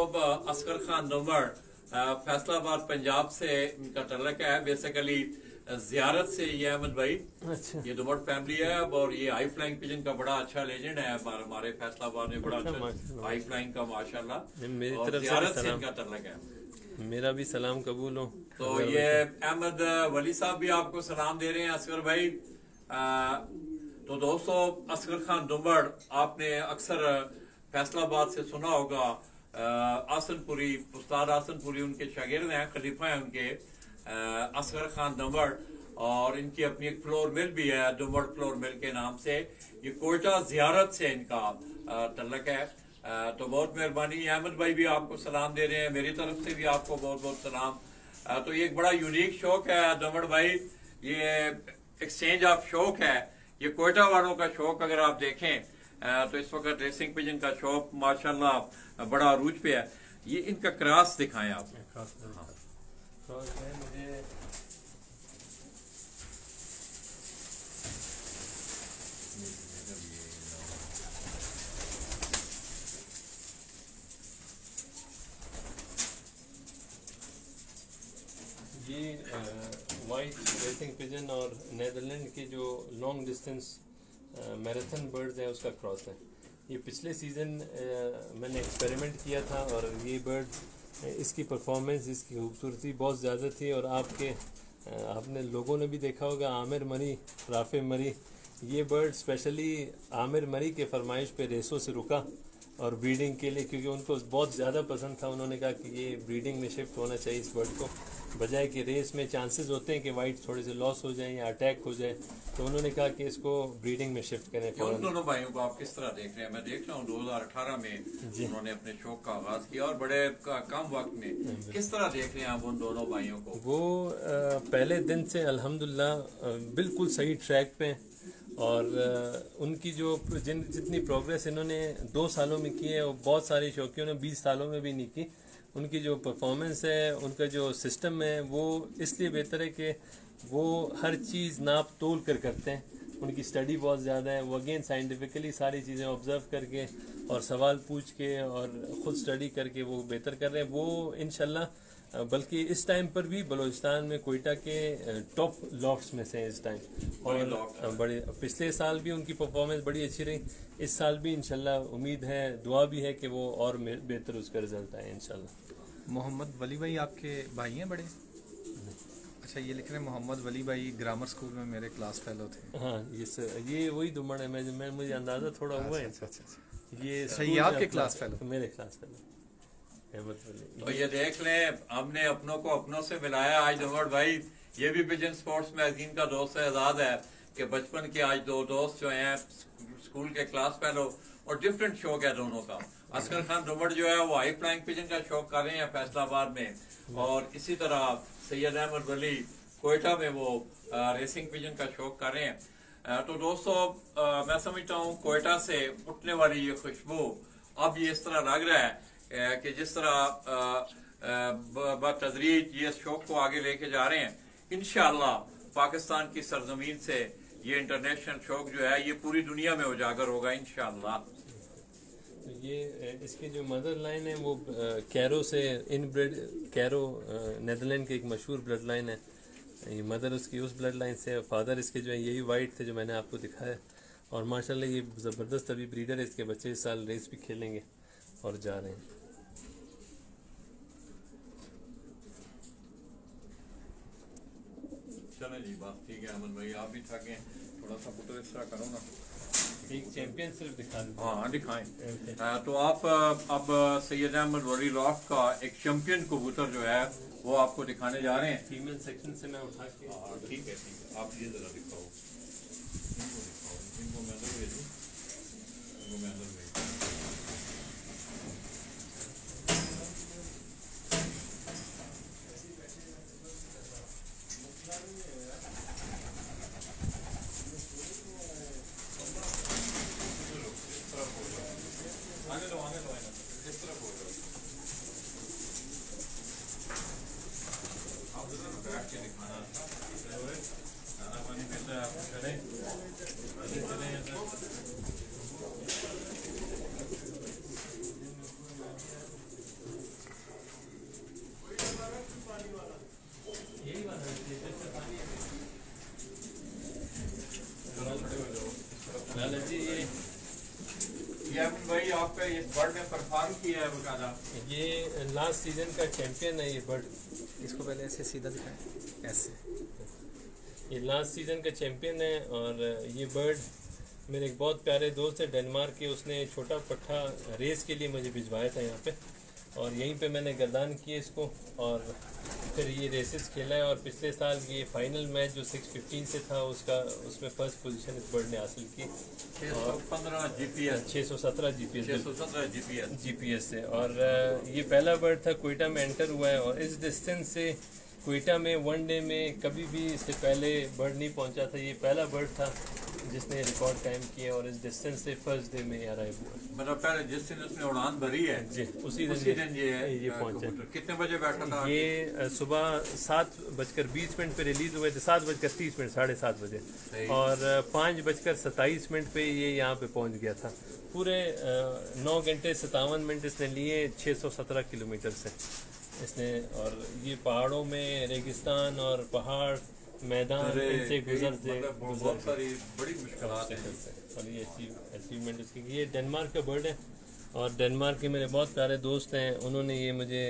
असगर खान दुम्बड़ फैसलाबाद पंजाब से इनका तल्लक है। बेसिकली जियारत से ये अहमद भाई, अच्छा, ये दुम्बड़ फैमिली है, और ये हाई फ्लाइंग पिजन का बड़ा अच्छा लेजेंड है हमारे फैसलाबाद में, बड़ा अच्छा हाई फ्लाइंग का माशाल्लाह। मेरी और तरफ जियारत से से इनका तल्लक है। मेरा भी सलाम कबूल हो। तो ये अहमद वली साहब भी आपको सलाम दे रहे हैं असगर भाई। तो दोस्तों असगर खान दुम्बड़ आपने अक्सर फैसलाबाद से सुना होगा। आसनपुरी, उस्ताद आसनपुरी उनके शागिर्द हैं, खलीफा हैं उनके असगर खान दुम्बड़, और इनकी अपनी एक फ्लोर मिल भी है दुम्बड़ फ्लोर मिल के नाम से। ये कोयटा जियारत से इनका तल्लक है। तो बहुत मेहरबानी। अहमद भाई भी आपको सलाम दे रहे हैं, मेरी तरफ से भी आपको बहुत बहुत सलाम। तो ये एक बड़ा यूनिक शौक है दुम्बड़ भाई, ये एक्सचेंज ऑफ शौक है, ये कोयटा वालों का शौक। अगर आप देखें तो इस वक्त रेसिंग पिजन का शौक माशाल्लाह बड़ा अरूज पे है। ये इनका क्रॉस दिखाएं आप। क्रॉस है मुझे ये वाइट रेसिंग पिजन और नेदरलैंड के जो लॉन्ग डिस्टेंस मैराथन बर्ड्स हैं उसका क्रॉस है। ये पिछले सीज़न मैंने एक्सपेरिमेंट किया था, और ये बर्ड इसकी परफॉर्मेंस, इसकी खूबसूरती बहुत ज़्यादा थी। और आपने लोगों ने भी देखा होगा, आमिर मरी, राफे मरी, ये बर्ड स्पेशली आमिर मरी के फरमाइश पे रेसों से रुका और ब्रीडिंग के लिए, क्योंकि उनको बहुत ज़्यादा पसंद था। उन्होंने कहा कि ये ब्रीडिंग में शिफ्ट होना चाहिए इस बर्ड को, बजाय कि रेस में चांसेस होते हैं कि वाइट थोड़े से लॉस हो जाए या अटैक हो जाए, तो उन्होंने कहा कि इसको ब्रीडिंग में शिफ्ट करें। उन दोनों भाइयों को आप किस तरह देख रहे हैं? मैं देख रहा हूँ 2018 में उन्होंने अपने शौक का आगाज किया, और बड़े कम वक्त में किस तरह देख रहे हैं आप उन दोनों भाइयों को? वो पहले दिन से अल्हम्दुलिल्लाह बिल्कुल सही ट्रैक पे, और उनकी जो जितनी प्रोग्रेस इन्होंने 2 सालों में की है, वो बहुत सारे शौकियों ने 20 सालों में भी नहीं की। उनकी जो परफॉर्मेंस है, उनका जो सिस्टम है, वो इसलिए बेहतर है कि वो हर चीज़ नाप तोल कर करते हैं। उनकी स्टडी बहुत ज़्यादा है, वो अगेन साइंटिफिकली सारी चीज़ें ऑब्जर्व करके और सवाल पूछ के और ख़ुद स्टडी करके वो बेहतर कर रहे हैं। वो इंशाल्लाह बल्कि इस टाइम पर भी बलूचिस्तान में कोयटा के टॉप लॉफ्ट्स में से हैं इस टाइम। और बड़े पिछले साल भी उनकी परफॉर्मेंस बड़ी अच्छी रही, इस साल भी इंशाल्लाह उम्मीद है, दुआ भी है कि वो और बेहतर उसका रिजल्ट आए इंशाल्लाह। मोहम्मद वली भाई आपके भाई हैं बड़े? अच्छा, ये लिख रहे हैं मोहम्मद वली भाई ग्रामर स्कूल में मेरे क्लास फेलो थे। हाँ, ये वही दुमड़ है, मैं मुझे अंदाजा थोड़ा हुआ है। अच्छा, ये सही, आपके क्लास फेलो? मेरे क्लास फेलो। तो ये देख लें, हमने अपनों को अपनों से मिलाया आज दुमड़ भाई। ये भी पिजन स्पोर्ट्स मैगजीन का दोस्त है, आजाद है कि बचपन के आज दो दोस्त जो हैं स्कूल के क्लास फेलो, और डिफरेंट शौक है दोनों का। असगर खान दुमड़ जो है वो हाई फ्लाइंग पिजन का शौक कर रहे हैं फैसलाबाद में, और इसी तरह सैयद अहमद वली कोयटा में वो रेसिंग पिजन का शौक कर रहे हैं। तो दोस्तों, मैं समझता हूँ कोयटा से उठने वाली ये खुशबू अब ये इस तरह लग रहा है कि जिस तरह बतदरीज ये शौक को आगे लेके जा रहे हैं, इंशाअल्लाह पाकिस्तान की सरजमीन से ये इंटरनेशनल शौक जो है ये पूरी दुनिया में उजागर होगा इंशाअल्लाह। ये इसकी जो मदर लाइन है वो कैरो से इनब्रेड, कैरो नेदरलैंड की एक मशहूर ब्लड लाइन है। ये मदर उसकी उस ब्लड लाइन से, फादर इसके जो है यही वाइट थे जो मैंने आपको दिखाया, और माशाल्लाह ये ज़बरदस्त अभी ब्रीडर है। इसके बच्चे इस साल रेस भी खेलेंगे और जा रहे हैं। चले जी, बात ठीक है अमन भाई, आप भी थके, थोड़ा सा फोटो इस तरह करो ना, एक चैंपियन सिर्फ दिखा दो। हाँ दिखाएं। तो आप अब सैयद अहमद वली लॉफ्ट का एक चैंपियन कबूतर जो है वो आपको दिखाने जा रहे हैं। फीमेल सेक्शन से मैं उठा के, ठीक है, आप ये जरा दिखाओ, इनको मैं अंदर भेजूं, इनको मैं अंदर भेजूं। आगे लो इस तरफ हो जाओ। आप जरा बैठ के दिखाना, खाना पानी पीता है आप करें, यही बात है। ये भाई आपका इस बर्ड ने परफॉर्म किया है बकायदा। ये लास्ट सीजन का चैंपियन है ये बर्ड। इसको पहले ऐसे सीधा दिखाएं, ऐसे। ये लास्ट सीजन का चैंपियन है, और ये बर्ड मेरे एक बहुत प्यारे दोस्त है डेनमार्क के, उसने छोटा पट्ठा रेस के लिए मुझे भिजवाया था यहाँ पे, और यहीं पे मैंने गर्दान किए इसको, और फिर ये रेसेस खेला है। और पिछले साल ये फाइनल मैच जो 615 से था उसमें फर्स्ट पोजीशन इस बर्ड ने हासिल की, 615 जीपीएस 617 जीपीएस से। और ये पहला बर्ड था, कोयटा में एंटर हुआ है, और इस डिस्टेंस से कोयटा में वनडे में कभी भी इससे पहले बर्ड नहीं पहुंचा था। ये पहला बर्ड था जिसने रिकॉर्ड टाइम किया, और इस डिस्टेंस से फर्स्ट डे में अराइव हुआ। मतलब पहले जिस दिन उसने उड़ान भरी है जी, उसी दिन ये पहुंचे। कितने बजे बैठा था? ये सुबह 7:20 पे रिलीज हुए थे, 7:30, 7:30 बजे, और 5:27 पे ये यहाँ पे पहुंच गया था। पूरे 9 घंटे 57 मिनट इसने लिए 617 किलोमीटर से इसने। और ये पहाड़ों में रेगिस्तान और पहाड़ मैदान इनसे गुजरते बहुत सारी बड़ी मुश्किलात हैं, और ये अचीवमेंट इसकी। ये डेनमार्क का बर्ड है, और डेनमार्क के मेरे बहुत प्यारे दोस्त हैं, उन्होंने ये मुझे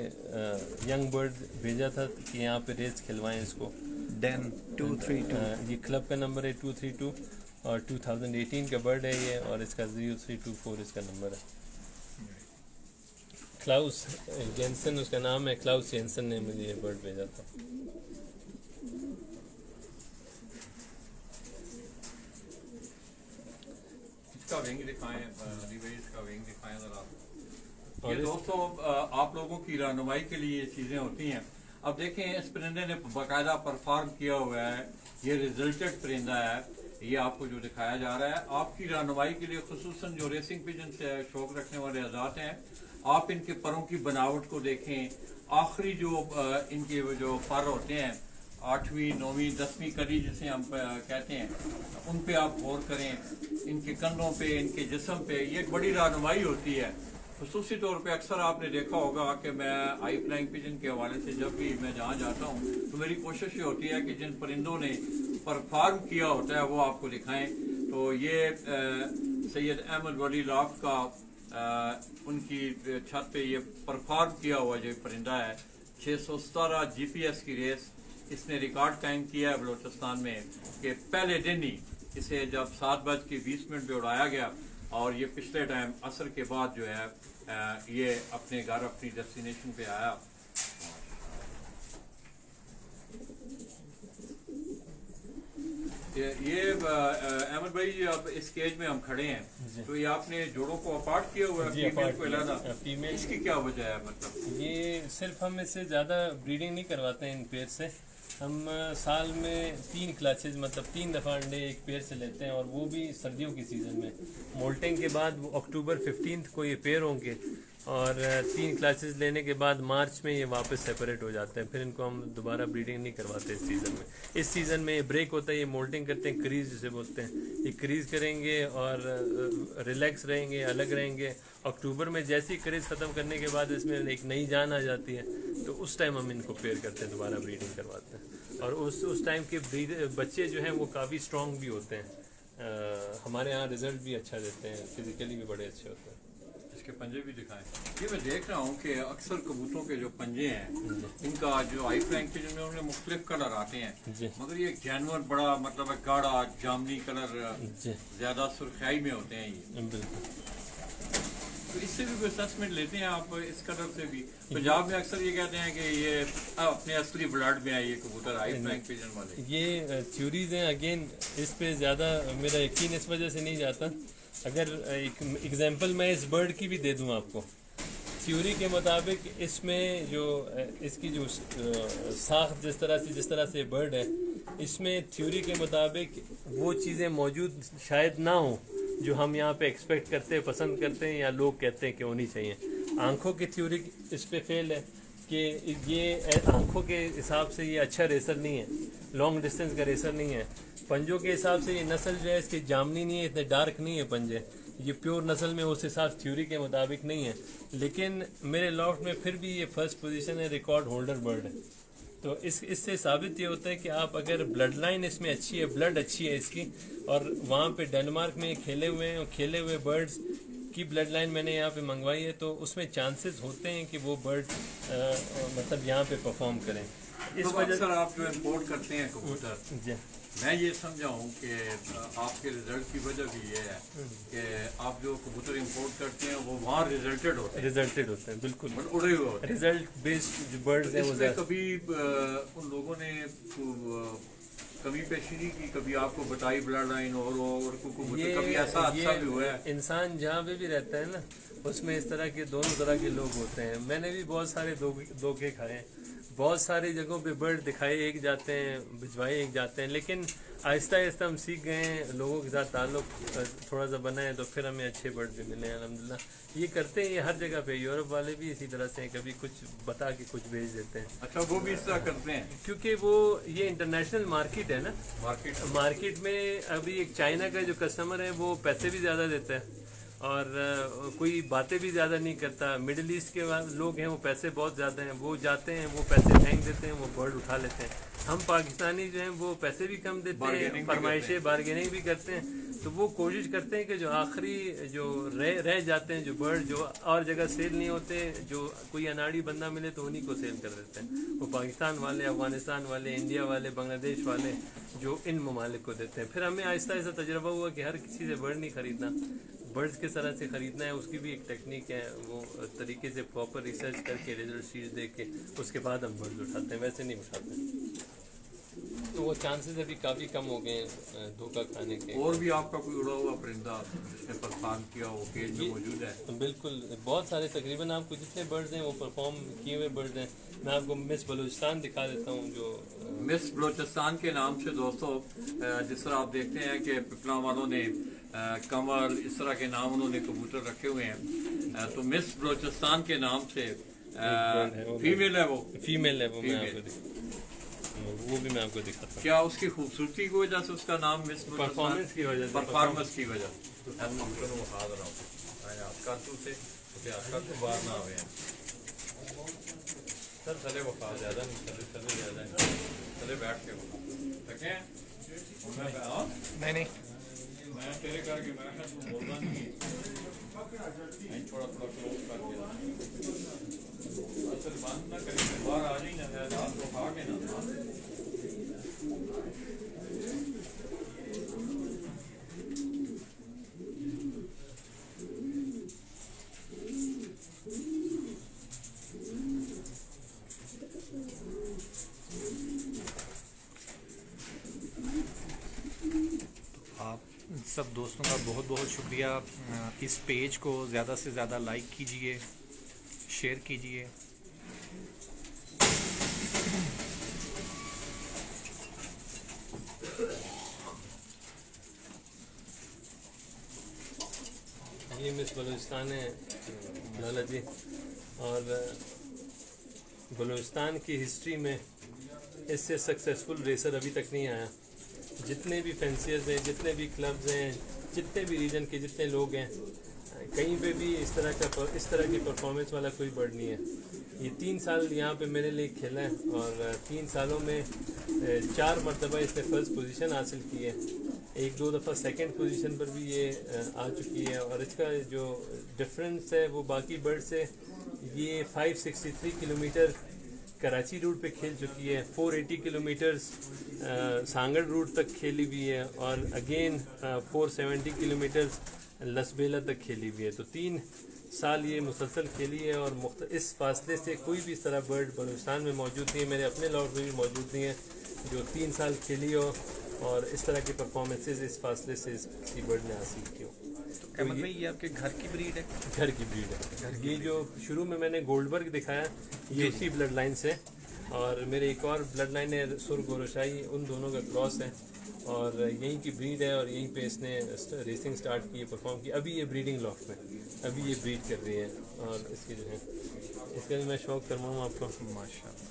यंग बर्ड भेजा था कि यहाँ पे रेस खिलवाएं इसको। डेन 232 ये क्लब का नंबर है 232, और 2018 का बर्ड है ये, और इसका 0324 इसका नंबर है। क्लाउस जेंसन उसका नाम है, क्लाउस जेंसन ने मुझे ये बर्ड भेजा था। इसका विंग दिखाएं, इसका विंग दिखाएं जरा। ये दोस्तों आप लोगों की रहनुमाई के लिए ये चीजें होती हैं। अब देखें, इस परिंदे ने बाकायदा परफॉर्म किया हुआ है, ये रिजल्टेड परिंदा है, ये आपको जो दिखाया जा रहा है। आपकी रहनुमाई के लिए खुसूसन जो रेसिंग पिजन से शौक रखने वाले आजाद हैं, आप इनके परों की बनावट को देखें। आखिरी जो इनके जो पर होते हैं, 8वीं 9वीं 10वीं कड़ी जिसे हम कहते हैं, उन पे आप गौर करें, इनके कंधों पे, इनके जिस्म पे, ये एक बड़ी रहनुमाई होती है। खुसूसी तौर पे अक्सर आपने देखा होगा कि मैं आई फ्लाइंग पिजन के हवाले से जब भी मैं जहाँ जाता हूँ तो मेरी कोशिश ये होती है कि जिन परिंदों ने परफॉर्म किया होता है वो आपको दिखाएं। तो ये सैयद अहमद वली लॉफ्ट का उनकी छत पे ये परफॉर्म किया हुआ जो परिंदा है 617 GPS की रेस इसने रिकॉर्ड कायम किया है बलूचिस्तान में कि पहले दिन ही इसे जब 7:20 पे उड़ाया गया और ये पिछले टाइम असर के बाद जो है ये अपने घर अपनी डेस्टिनेशन पे आया। ये अहमद भाई अब इस केज में हम खड़े हैं तो ये आपने जोड़ों को अपार्ट किया हुआ है, फीमेल को अलग, फीमेल, इसकी क्या वजह है? मतलब ये सिर्फ हम इससे ज़्यादा ब्रीडिंग नहीं करवाते हैं इन पेयर से। हम साल में 3 क्लासेज मतलब 3 दफ़ा अंडे एक पेयर से लेते हैं और वो भी सर्दियों की सीज़न में। मोल्टिंग के बाद अक्टूबर 15 को ये पेयर होंगे और 3 क्लासेस लेने के बाद मार्च में ये वापस सेपरेट हो जाते हैं। फिर इनको हम दोबारा ब्रीडिंग नहीं करवाते इस सीज़न में। इस सीज़न में ये ब्रेक होता है, ये मोल्टिंग करते हैं, क्रीज जिसे बोलते हैं, ये क्रीज करेंगे और रिलैक्स रहेंगे, अलग रहेंगे। अक्टूबर में जैसी क्रीज ख़त्म करने के बाद इसमें एक नई जान आ जाती है तो उस टाइम हम इनको पेयर करते हैं, दोबारा ब्रीडिंग करवाते हैं। और उस टाइम के बच्चे जो हैं वो काफ़ी स्ट्रॉन्ग भी होते हैं। हमारे यहाँ रिजल्ट भी अच्छा देते हैं, फिजिकली भी बड़े अच्छे होते हैं। इसके पंजे भी दिखाएं। ये मैं देख रहा हूँ कि अक्सर कबूतरों के जो पंजे हैं इनका जो आई फ्लाइंग के जिनमें उनमें मुख्तलिफ कलर आते हैं मगर ये जानवर बड़ा मतलब गाढ़ा जामनी कलर ज्यादा सुर्खियाई में होते हैं ये। तो इससे भी कोई असेसमेंट लेते हैं आप इस कलर से भी? पंजाब में अक्सर ये कहते हैं कि ये अपने असली ब्लड में है ये कबूतर आई फ्लाइंग पिजन वाले। ये थ्योरीज हैं, अगेन इस पे ज़्यादा मेरा यकीन इस वजह से नहीं जाता। अगर एक एग्जांपल मैं इस बर्ड की भी दे दूं आपको, थ्योरी के मुताबिक इसमें जो इसकी जो साख जिस तरह से बर्ड है इसमें थ्योरी के मुताबिक वो चीज़ें मौजूद शायद ना हो जो हम यहाँ पे एक्सपेक्ट करते हैं, पसंद करते हैं या लोग कहते हैं कि होनी चाहिए। आंखों की थ्योरी इस पे फेल है कि ये आंखों के हिसाब से ये अच्छा रेसर नहीं है, लॉन्ग डिस्टेंस का रेसर नहीं है। पंजों के हिसाब से ये नस्ल जो है इसकी जामनी नहीं है, इतने डार्क नहीं है पंजे, ये प्योर नस्ल में उस हिसाब थ्योरी के मुताबिक नहीं है। लेकिन मेरे लॉफ्ट में फिर भी ये फर्स्ट पोजीशन है, रिकॉर्ड होल्डर बर्ड है। तो इससे साबित ये होता है कि आप अगर ब्लड लाइन इसमें अच्छी है, ब्लड अच्छी है इसकी, और वहाँ पे डेनमार्क में खेले हुए बर्ड्स की ब्लड लाइन मैंने यहाँ पे मंगवाई है तो उसमें चांसेस होते हैं कि वो बर्ड मतलब यहाँ पे परफॉर्म करें। इस वजह से आप जो इम्पोर्ट करते हैं कबूतर, मैं ये समझा हूँ कि आपके रिजल्ट की वजह भी ये है कि आप जो कबूतर इंपोर्ट करते हैं वो वहाँ रिजल्टेड होते हैं बिल्कुल उड़े हुए होते हैं। रिजल्ट बेस्ड जो बर्ड्स हैं वो कभी उन लोगों ने कभी पेशी की, कभी आपको बताई ब्लड लाइन और कबूतर कभी ऐसा अच्छा भी हुआ है? इंसान जहाँ पे भी रहता है ना उसमें इस तरह के दोनों तरह के लोग होते हैं। मैंने भी बहुत सारे धोखे खाए हैं, बहुत सारी जगहों पे बर्ड दिखाए एक जाते हैं, भिजवाए एक जाते हैं, लेकिन आहिस्ता आहिस्ता हम सीख गए हैं, लोगों के साथ ताल्लुक थोड़ा सा बना है तो फिर हमें अच्छे बर्ड भी मिले हैं अल्हम्दुलिल्लाह। ये करते हैं ये हर जगह पे, यूरोप वाले भी इसी तरह से हैं, कभी कुछ बता के कुछ भेज देते हैं। अच्छा, वो भी इस तरह करते हैं क्योंकि वो ये इंटरनेशनल मार्केट है ना, मार्केट में अभी एक चाइना का जो कस्टमर है वो पैसे भी ज़्यादा देता है और कोई बातें भी ज़्यादा नहीं करता। मिडिल ईस्ट के लोग हैं वो पैसे बहुत ज़्यादा हैं, वो जाते हैं वो पैसे फेंक देते हैं, वो बर्ड उठा लेते हैं। हम पाकिस्तानी जो हैं वो पैसे भी कम देते हैं, फरमाइशें बार्गेनिंग भी करते हैं, तो वो कोशिश करते हैं कि जो आखिरी जो रह जाते हैं जो बर्ड जो और जगह सेल नहीं होते, जो कोई अनाड़ी बंदा मिले तो उन्हीं को सेल कर देते हैं। वो पाकिस्तान वाले, अफगानिस्तान वाले, इंडिया वाले, बांग्लादेश वाले जो इन ममालिक को देते हैं। फिर हमें आहिस्ता आहिस्ता तजुर्बा हुआ कि हर किसी से बर्ड नहीं खरीदना, बर्ड्स किस तरह से ख़रीदना है उसकी भी एक टेक्निक है, वो तरीके से प्रॉपर रिसर्च करके रिजल्ट शीट दे के उसके बाद हम बर्ड्स उठाते हैं, वैसे नहीं उठाते। तो वो चांसेस अभी काफ़ी कम हो गए हैं धोखा खाने के। और भी आपका कोई उड़ा हुआ परिंदा जिसने परफॉर्म किया वो केज में मौजूद है? बिल्कुल, बहुत सारे, तकरीबन आपको जितने बर्ड्स हैं वो परफॉर्म किए हुए बर्ड्स हैं। मैं आपको मिस बलूचिस्तान दिखा देता हूँ, जो मिस बलूचिस्तान के नाम से दोस्तों जिस तरह आप देखते हैं कि पिपला वालों ने कमल इस तरह के नाम उन्होंने कबूतर रखे हुए हैं, तो मिस बलूचिस्तान के नाम से फीमेल है वो भी मैं आपको दिखाता हूँ। क्या उसकी खूबसूरती की वजह से उसका नाम मिस परफॉर्मेंस की वजह से आपका तो बाहर ना आवे सर चले वफा ज़्यादा नहीं चले ज़्यादा नहीं चले बैठ के रखें नहीं मैं तेरे करके मैं बोलना नहीं थोड़ा क्लोज कर दिया असल बंद ना करें बाहर आ जाए ना रात को खा के ना आप सब दोस्तों का बहुत बहुत शुक्रिया। इस पेज को ज़्यादा से ज़्यादा लाइक कीजिए, शेयर कीजिए। ये मिस बलूचिस्तान है लाला जी, और बलूचिस्तान की हिस्ट्री में इससे सक्सेसफुल रेसर अभी तक नहीं आया। जितने भी फैंसियर्स हैं, जितने भी क्लब्स हैं, जितने भी रीजन के जितने लोग हैं, कहीं पे भी इस तरह की परफॉर्मेंस वाला कोई बर्ड नहीं है। ये 3 साल यहाँ पे मेरे लिए खेला है और 3 सालों में 4 मरतबा इसने फर्स्ट पोजीशन हासिल की है, 1-2 दफ़ा सेकंड पोजीशन पर भी ये आ चुकी है। और इसका जो डिफरेंस है वो बाकी बर्ड से, ये 563 किलोमीटर कराची रूट पे खेल चुकी है, 480 किलोमीटर्स सांगड़ रूट तक खेली हुई है, और अगेन 470 किलोमीटर्स लसबेला तक खेली हुई है। तो 3 साल ये मुसलसल खेली है और इस फासले से कोई भी इस तरह बर्ड बलूचिस्तान में मौजूद नहीं है, मेरे अपने लॉट में भी मौजूद नहीं है जो 3 साल खेली हो और इस तरह की परफॉर्मेंसेस इस फासले से किसी बर्ड ने हासिल की हो। तो अहमद भाई, ये आपके घर की ब्रीड है? घर की ब्रीड है। ये जो शुरू में मैंने गोल्डबर्ग दिखाया, ये उसी ब्लड लाइन से, और मेरे एक और ब्लड लाइन है सुर गोरोशाही, उन दोनों का क्रॉस है और यहीं की ब्रीड है। और यहीं पे इसने रेसिंग स्टार्ट की, परफॉर्म की। अभी ये ब्रीडिंग लॉफ्ट में अभी ये ब्रीड कर रही है और इसकी जो है इसका भी मैं शौक करवाऊँ आपको। माशाल्लाह।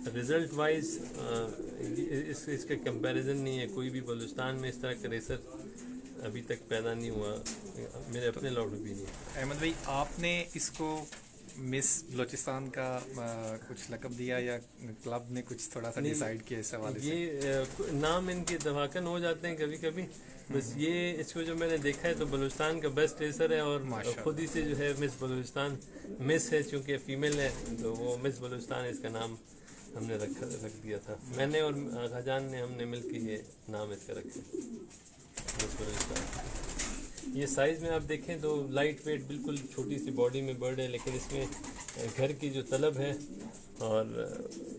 रिज़ल्ट वाइज इसका कंपैरिजन नहीं है, कोई भी बलूचिस्तान में इस तरह का रेसर अभी तक पैदा नहीं हुआ, मेरे अपने लॉट में भी नहीं। अहमद भाई, आपने इसको मिस बलूचिस्तान का कुछ लकब दिया या क्लब ने कुछ थोड़ा सा डिसाइड किया इस हवाले से? ये नाम इनके दवाकन हो जाते हैं कभी कभी, बस ये इसको जो मैंने देखा है तो बलूचिस्तान का बेस्ट रेसर है और खुद ही से जो है मिस बलूचिस्तान मिस है, चूँकि फीमेल है तो वो मिस बलूचिस्तान इसका नाम हमने रख दिया था। मैंने और खाजान ने हमने मिलकर ये नाम इसका रखे मिस बलूचिस्तान। ये साइज़ में आप देखें तो लाइट वेट, बिल्कुल छोटी सी बॉडी में बर्ड है, लेकिन इसमें घर की जो तलब है और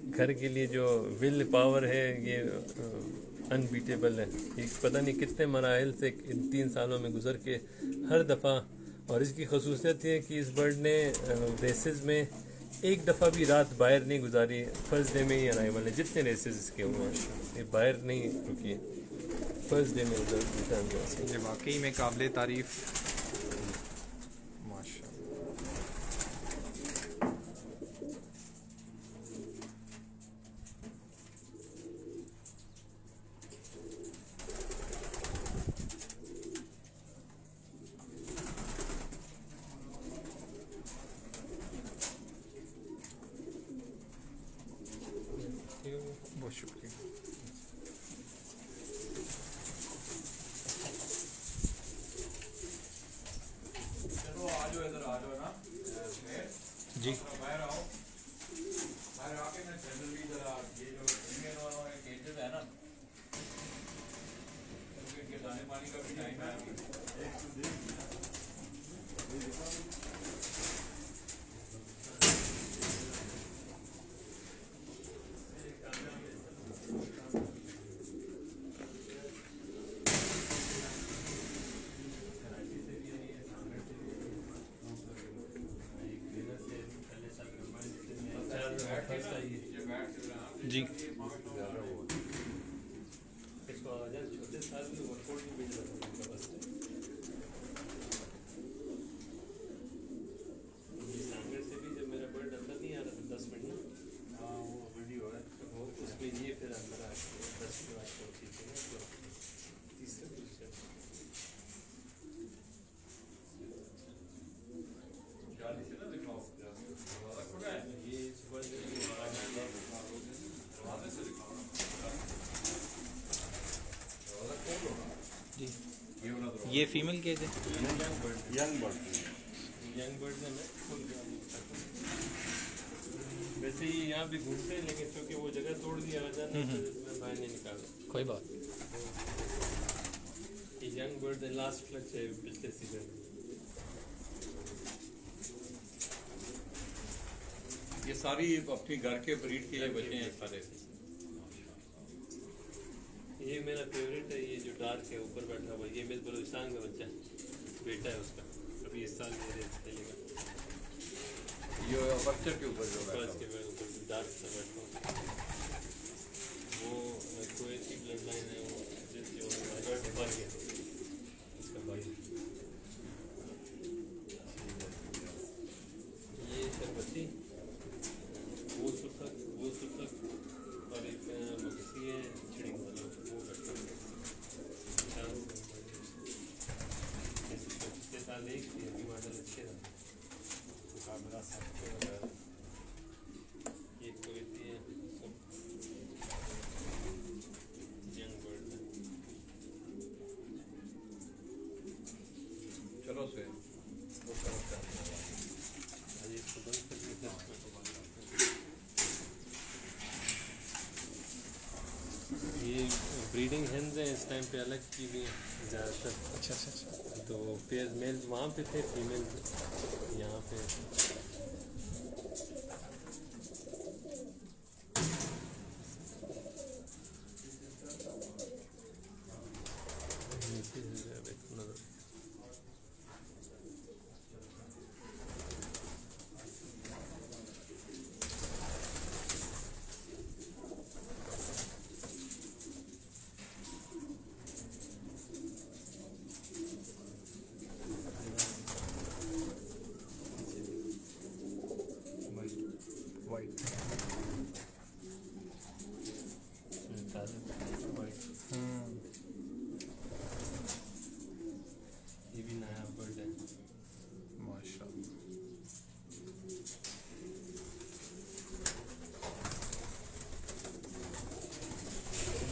घर के लिए जो विल पावर है ये अनबीटेबल है। ये पता नहीं कितने मराहल से इन 3 सालों में गुजर के हर दफ़ा, और इसकी खसूसियत है कि इस बर्ड ने रेसेस में एक दफ़ा भी रात बाहर नहीं गुजारी। फर्स्ट डे में ही अराइवल है, जितने रेसेस इसके हुए हैं ये बाहर नहीं रुकी, फर्स्ट डे में उधर। ये वाकई में काबिल तारीफ, माशाल्लाह। बहुत शुक्रिया। चलो आ जाओ, इधर आ जाओ ना जी, बाहर आओ, बाहर आके ना जनरली जरा ये जो इंडियन वालों के केजेस है ना, उनके दाने पानी का भी टाइम है। जी, इसको छोटे साल में वर्कआउट भी भेज रहा था। सांगड़ से भी जब मेरा बर्ड अंदर नहीं आ रहा था 10 मिनट में, हाँ वो वीडियो है, तो उसमें ये फिर अंदर आ 10 मिनट तीसरे जी। ये फीमेल केज है। यंग बर्ड में वैसे ही यहाँ भी घूमते हैं, लेकिन क्योंकि वो जगह तोड़ दिया आ जाना तो इसमें बाहर नहीं निकाल। कोई बात। ये यंग बर्ड लास्ट फ्लक्स है पिछले सीजन। ये सारी अपने घर के ब्रीड के लिए बचे हैं सारे। ये मेरा फेवरेट है, ये जो डार्क है ऊपर बैठा हुआ, ये मेरे बलूचिस्तान का बच्चा है, बेटा है उसका, अभी इस साल मेरे चलेगा। ये बच्चे के ऊपर जो फर्स्ट के ऊपर डार्क सा बैठा हुआ, वो कोएसी ब्लड लाइन है, वो जिससे मर गया इसका भाई। ये शरबती, वो सुतक और एक मक्सी है छिड़ी वाला, वो बैठा पिछले साल एक थी, अभी मॉडल अच्छे था, मुकाबला सबके वगैरह। ये कोई थी सब यंग बर्ड है। चलो से आज इसको बंद कर दिया। ये ब्रीडिंग हेन्स हैं, इस टाइम पे अलग की हुई हैं ज़्यादातर। अच्छा। तो पेयर मेल वहाँ पे थे, फीमेल यहाँ पे। वाइट। ये भी नया बर्ड है माशाल्लाह।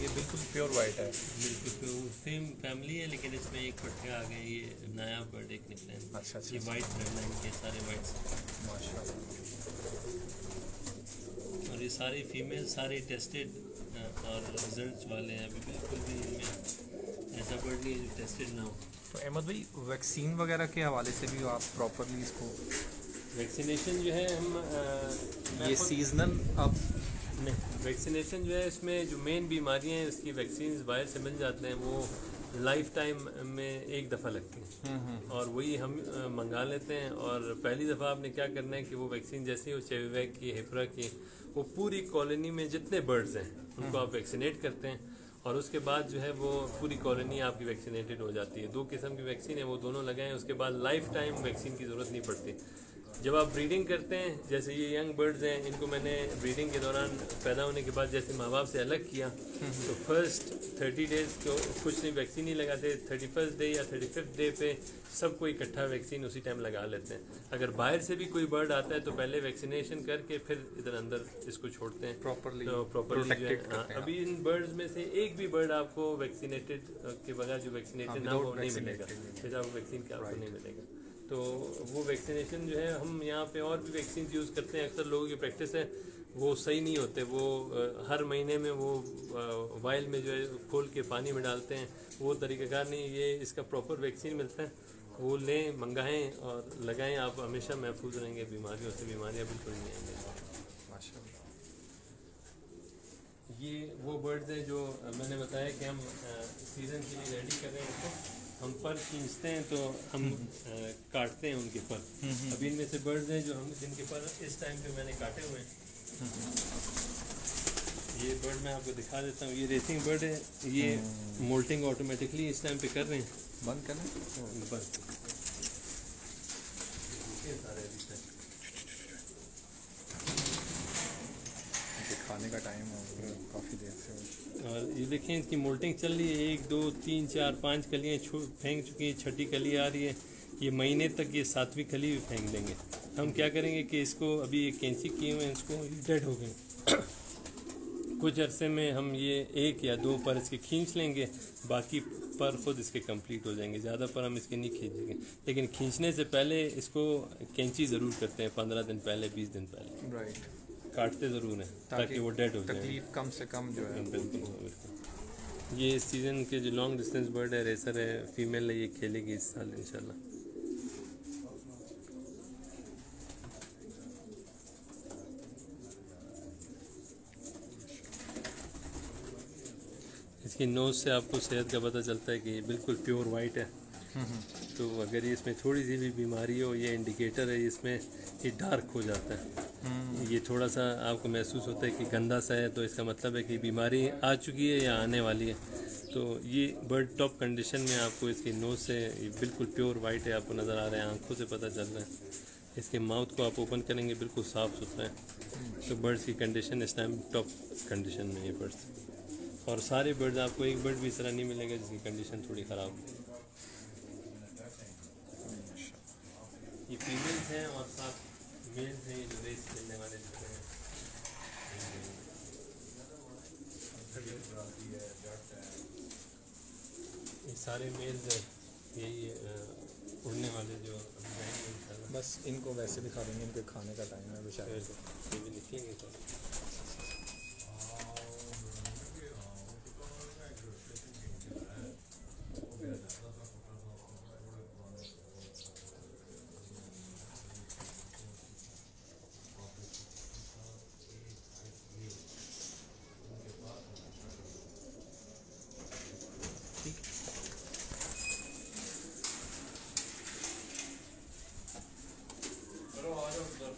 ये बिल्कुल प्योर वाइट है। बिल्कुल सेम फैमिली है, लेकिन इसमें एक पट्टे आ गए, ये नया बर्ड एक निकले हैं। अच्छा। ये वाइट ब्लड लाइन के सारे वाइट, माशाल्लाह। और ये सारी फीमेल सारे टेस्टेड और रिजल्ट्स वाले हैं। अभी बिल्कुल भी इनमें ऐसा बर्ड नहीं है जो टेस्टेड ना हो। तो अहमद भाई, वैक्सीन वगैरह के हवाले से भी आप प्रॉपरली इसको, वैक्सीनेशन जो है हम ये सीजनल आप वैक्सीनेशन जो है, इसमें जो मेन बीमारियां हैं इसकी वैक्सीन बाहर से मिल जाते हैं, वो लाइफ टाइम में एक दफ़ा लगती हैं और वही हम मंगा लेते हैं। और पहली दफ़ा आपने क्या करना है कि वो वैक्सीन जैसे ही वो चेवीवैक की, हेपरा की, वो पूरी कॉलोनी में जितने बर्ड्स हैं उनको आप वैक्सीनेट करते हैं और उसके बाद जो है वो पूरी कॉलोनी आपकी वैक्सीनेटेड हो जाती है। 2 किस्म की वैक्सीन है, वो दोनों लगाएं, उसके बाद लाइफ टाइम वैक्सीन की ज़रूरत नहीं पड़ती। जब आप ब्रीडिंग करते हैं, जैसे ये यंग बर्ड्स हैं, इनको मैंने ब्रीडिंग के दौरान पैदा होने के बाद जैसे माँ बाप से अलग किया, तो फर्स्ट 30 डेज़ को कुछ नहीं वैक्सीन नहीं लगाते, 31st डे या 35th डे पे सबको इकट्ठा वैक्सीन उसी टाइम लगा लेते हैं। अगर बाहर से भी कोई बर्ड आता है तो पहले वैक्सीनेशन करके फिर इधर अंदर इसको छोड़ते हैं प्रॉपरली अभी इन बर्ड्स में से एक भी बर्ड आपको वैक्सीनेटेड के बगैर जो वैक्सीनेशन ना हो नहीं मिलेगा, विदाउट वैक्सीन के आपको नहीं मिलेगा। तो वो वैक्सीनेशन जो है हम यहाँ पे और भी वैक्सीन यूज़ करते हैं, अक्सर लोगों की प्रैक्टिस है, वो सही नहीं होते। वो हर महीने में वो वाइल में जो है खोल के पानी में डालते हैं, वो तरीक़ाकार नहीं। ये इसका प्रॉपर वैक्सीन मिलता है, वो लें, मंगाएं और लगाएं, आप हमेशा महफूज रहेंगे बीमारियों से, बीमारियाँ बिल्कुल नहीं आएंगी। ये वो बर्ड्स हैं जो मैंने बताया कि हम सीज़न के लिए रेडी कर रहे हैं इसको। हम पर खींचते हैं तो हम काटते हैं उनके पर। अभी इनमें से बर्ड्स हैं जो हम जिनके पर इस टाइम पे मैंने काटे हुए हैं। ये बर्ड मैं आपको दिखा देता हूँ, ये रेसिंग बर्ड है, ये मोल्टिंग ऑटोमेटिकली इस टाइम पे कर रहे हैं। बंद करना बंद सारे खाने का टाइम हो गया काफ़ी देर से। और ये देखें इसकी मोल्टिंग चल रही है, 1 2 3 4 5 कलियाँ फेंक चुकी हैं, 6ठी कली आ रही है। ये महीने तक ये 7वीं कली भी फेंक देंगे। हम क्या करेंगे कि इसको अभी एक कैंची किए हुए हैं, इसको डेड हो गए कुछ अरसे में हम ये 1 या 2 पर इसके खींच लेंगे, बाकी पर खुद इसके कंप्लीट हो जाएंगे। ज़्यादा पर हम इसके नहीं खींचेंगे, लेकिन खींचने से पहले इसको कैंची ज़रूर करते हैं 15 दिन पहले, 20 दिन पहले। राइट, काटते ज़रूर हैं ताकि वो डेड हो जाए, तकलीफ कम से कम जो है। बिल्कुल। ये इस सीज़न के जो लॉन्ग डिस्टेंस बर्ड है, रेसर है, फीमेल है, ये खेलेगी इस साल इंशाल्लाह। इसकी नोज़ से आपको सेहत का पता चलता है कि ये बिल्कुल प्योर वाइट है। तो अगर ये इसमें थोड़ी सी भी बीमारी हो, ये इंडिकेटर है, इसमें ये डार्क हो जाता है। ये थोड़ा सा आपको महसूस होता है कि गंदा सा है, तो इसका मतलब है कि बीमारी आ चुकी है या आने वाली है। तो ये बर्ड टॉप कंडीशन में आपको इसकी नोज़ से ये बिल्कुल प्योर वाइट है, आपको नज़र आ रहा है, आंखों से पता चल रहा है। इसके माउथ को आप ओपन करेंगे, बिल्कुल साफ़ सुथरा है। तो बर्ड्स की कंडीशन इस टाइम टॉप कंडीशन में ये बर्ड्स, और सारे बर्ड्स, आपको एक बर्ड भी इस तरह नहीं मिलेगा जिसकी कंडीशन थोड़ी ख़राब हो। ये फीमेल्स हैं और साथ मेल्स हैं, ये जो रेस खेलने वाले जो हैं। ये सारे मेल्स हैं, यही उड़ने वाले जो हैं। बस इनको वैसे दिखा देंगे, इनके खाने का टाइम है बेचारे को, ये भी लिखेंगे तो। चलो आ जाओ उधर।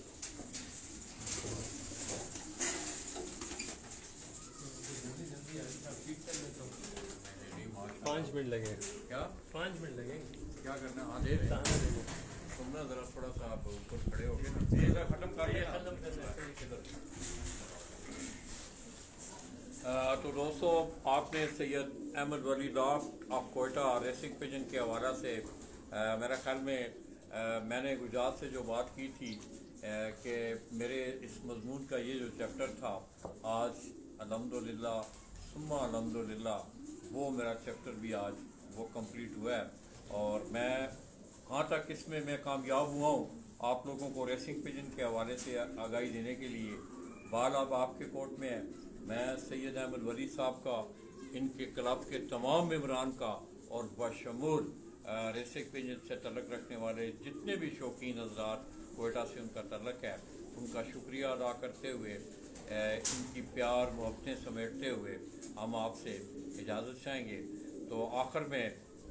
5 मिनट लगे। क्या 5 मिनट लगेंगे। क्या करना है? दे तुम ना जरा थोड़ा सा आप ऊपर खड़े हो गए ना, ये जरा खत्म कर लिया। तो दोस्तों, आपने Syed Ahmed Wali loft of Quetta racing pigeon के हवाला से मेरा ख्याल में मैंने गुजरात से जो बात की थी कि मेरे इस मजमून का ये जो चैप्टर था, आज अल्हम्दुलिल्लाह सुम्मा अल्हम्दुलिल्लाह वो मेरा चैप्टर भी आज वो कंप्लीट हुआ है। और मैं कहाँ तक इसमें मैं कामयाब हुआ हूँ, आप लोगों को रेसिंग पिजन के हवाले से आगाही देने के लिए बाल अब आपके कोर्ट में है। मैं सैयद अहमद वली साहब का, इनके क्लब के तमाम मेम्बरान का और बशमूल रेसिंग पिजन से तल्लुक़ रखने वाले जितने भी शौकीन हज़रात कोयटा से उनका तल्लुक़ है, उनका शुक्रिया अदा करते हुए, इनकी प्यार मोहब्बतें समेटते हुए हम आपसे इजाज़त चाहेंगे। तो आखिर में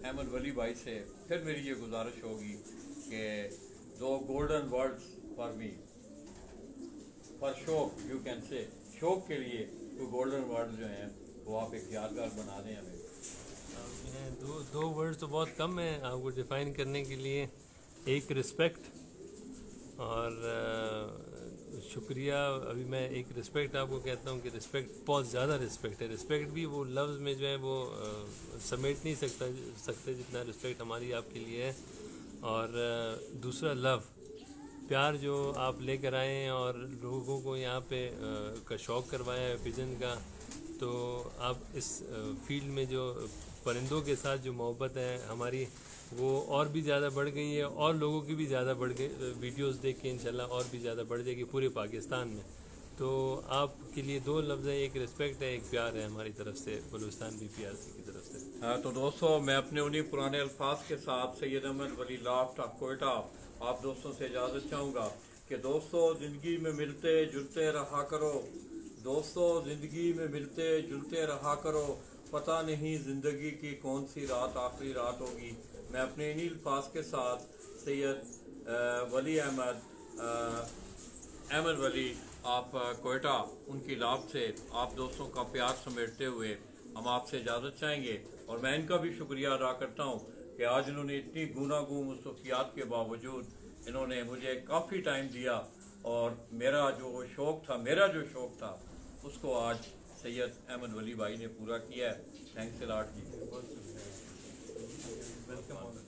अहमद वली भाई से फिर मेरी ये गुजारिश होगी कि 2 golden words for me, for शौक, यू कैन से, शौक के लिए कोई गोल्डन वर्ड जो हैं वो आप एक यादगार बना दें हमें। दो वर्ड्स तो बहुत कम है आपको डिफाइन करने के लिए। एक रिस्पेक्ट और शुक्रिया। अभी मैं एक रिस्पेक्ट आपको कहता हूँ कि रिस्पेक्ट बहुत ज़्यादा रिस्पेक्ट है। रिस्पेक्ट भी वो लफ्ज़ में जो है वो समेट नहीं सकते जितना रिस्पेक्ट हमारी आपके लिए है। और दूसरा लव, प्यार जो आप लेकर आए हैं और लोगों को यहाँ पे का शौक़ करवाया है पिजन का, तो आप इस फील्ड में जो परिंदों के साथ जो मोहब्बत है हमारी, वो और भी ज़्यादा बढ़ गई है और लोगों की भी ज़्यादा बढ़ गई। वीडियोस देख के इंशाल्लाह और भी ज़्यादा बढ़ जाएगी पूरे पाकिस्तान में। तो आपके लिए 2 लफ्ज़ हैं, एक रिस्पेक्ट है, एक प्यार है हमारी तरफ से, बलूचिस्तान BPRC की तरफ से। तो दोस्तों, मैं अपने उन्हीं पुराने अल्फाज के साथ सैयद अहमद वली लॉफ्ट ऑफ कोयटा आप दोस्तों से इजाज़त चाहूँगा कि दोस्तों, ज़िंदगी में मिलते जुलते रहा करो। दोस्तों, ज़िंदगी में मिलते जुलते रहा करो, पता नहीं ज़िंदगी की कौन सी रात आखिरी रात होगी। मैं अपने इन्हीं अल्फाज के साथ सैयद वली अहमद वली आप कोयटा उनकी लाभ से आप दोस्तों का प्यार समेटते हुए हम आपसे इजाज़त चाहेंगे। और मैं इनका भी शुक्रिया अदा करता हूँ कि आज इन्होंने इतनी गूनागूं मसरूफियात के बावजूद इन्होंने मुझे काफ़ी टाइम दिया और मेरा जो शौक़ था उसको आज सैयद अहमद वली भाई ने पूरा किया है। थैंक्स अ लॉट जी। वेलकम।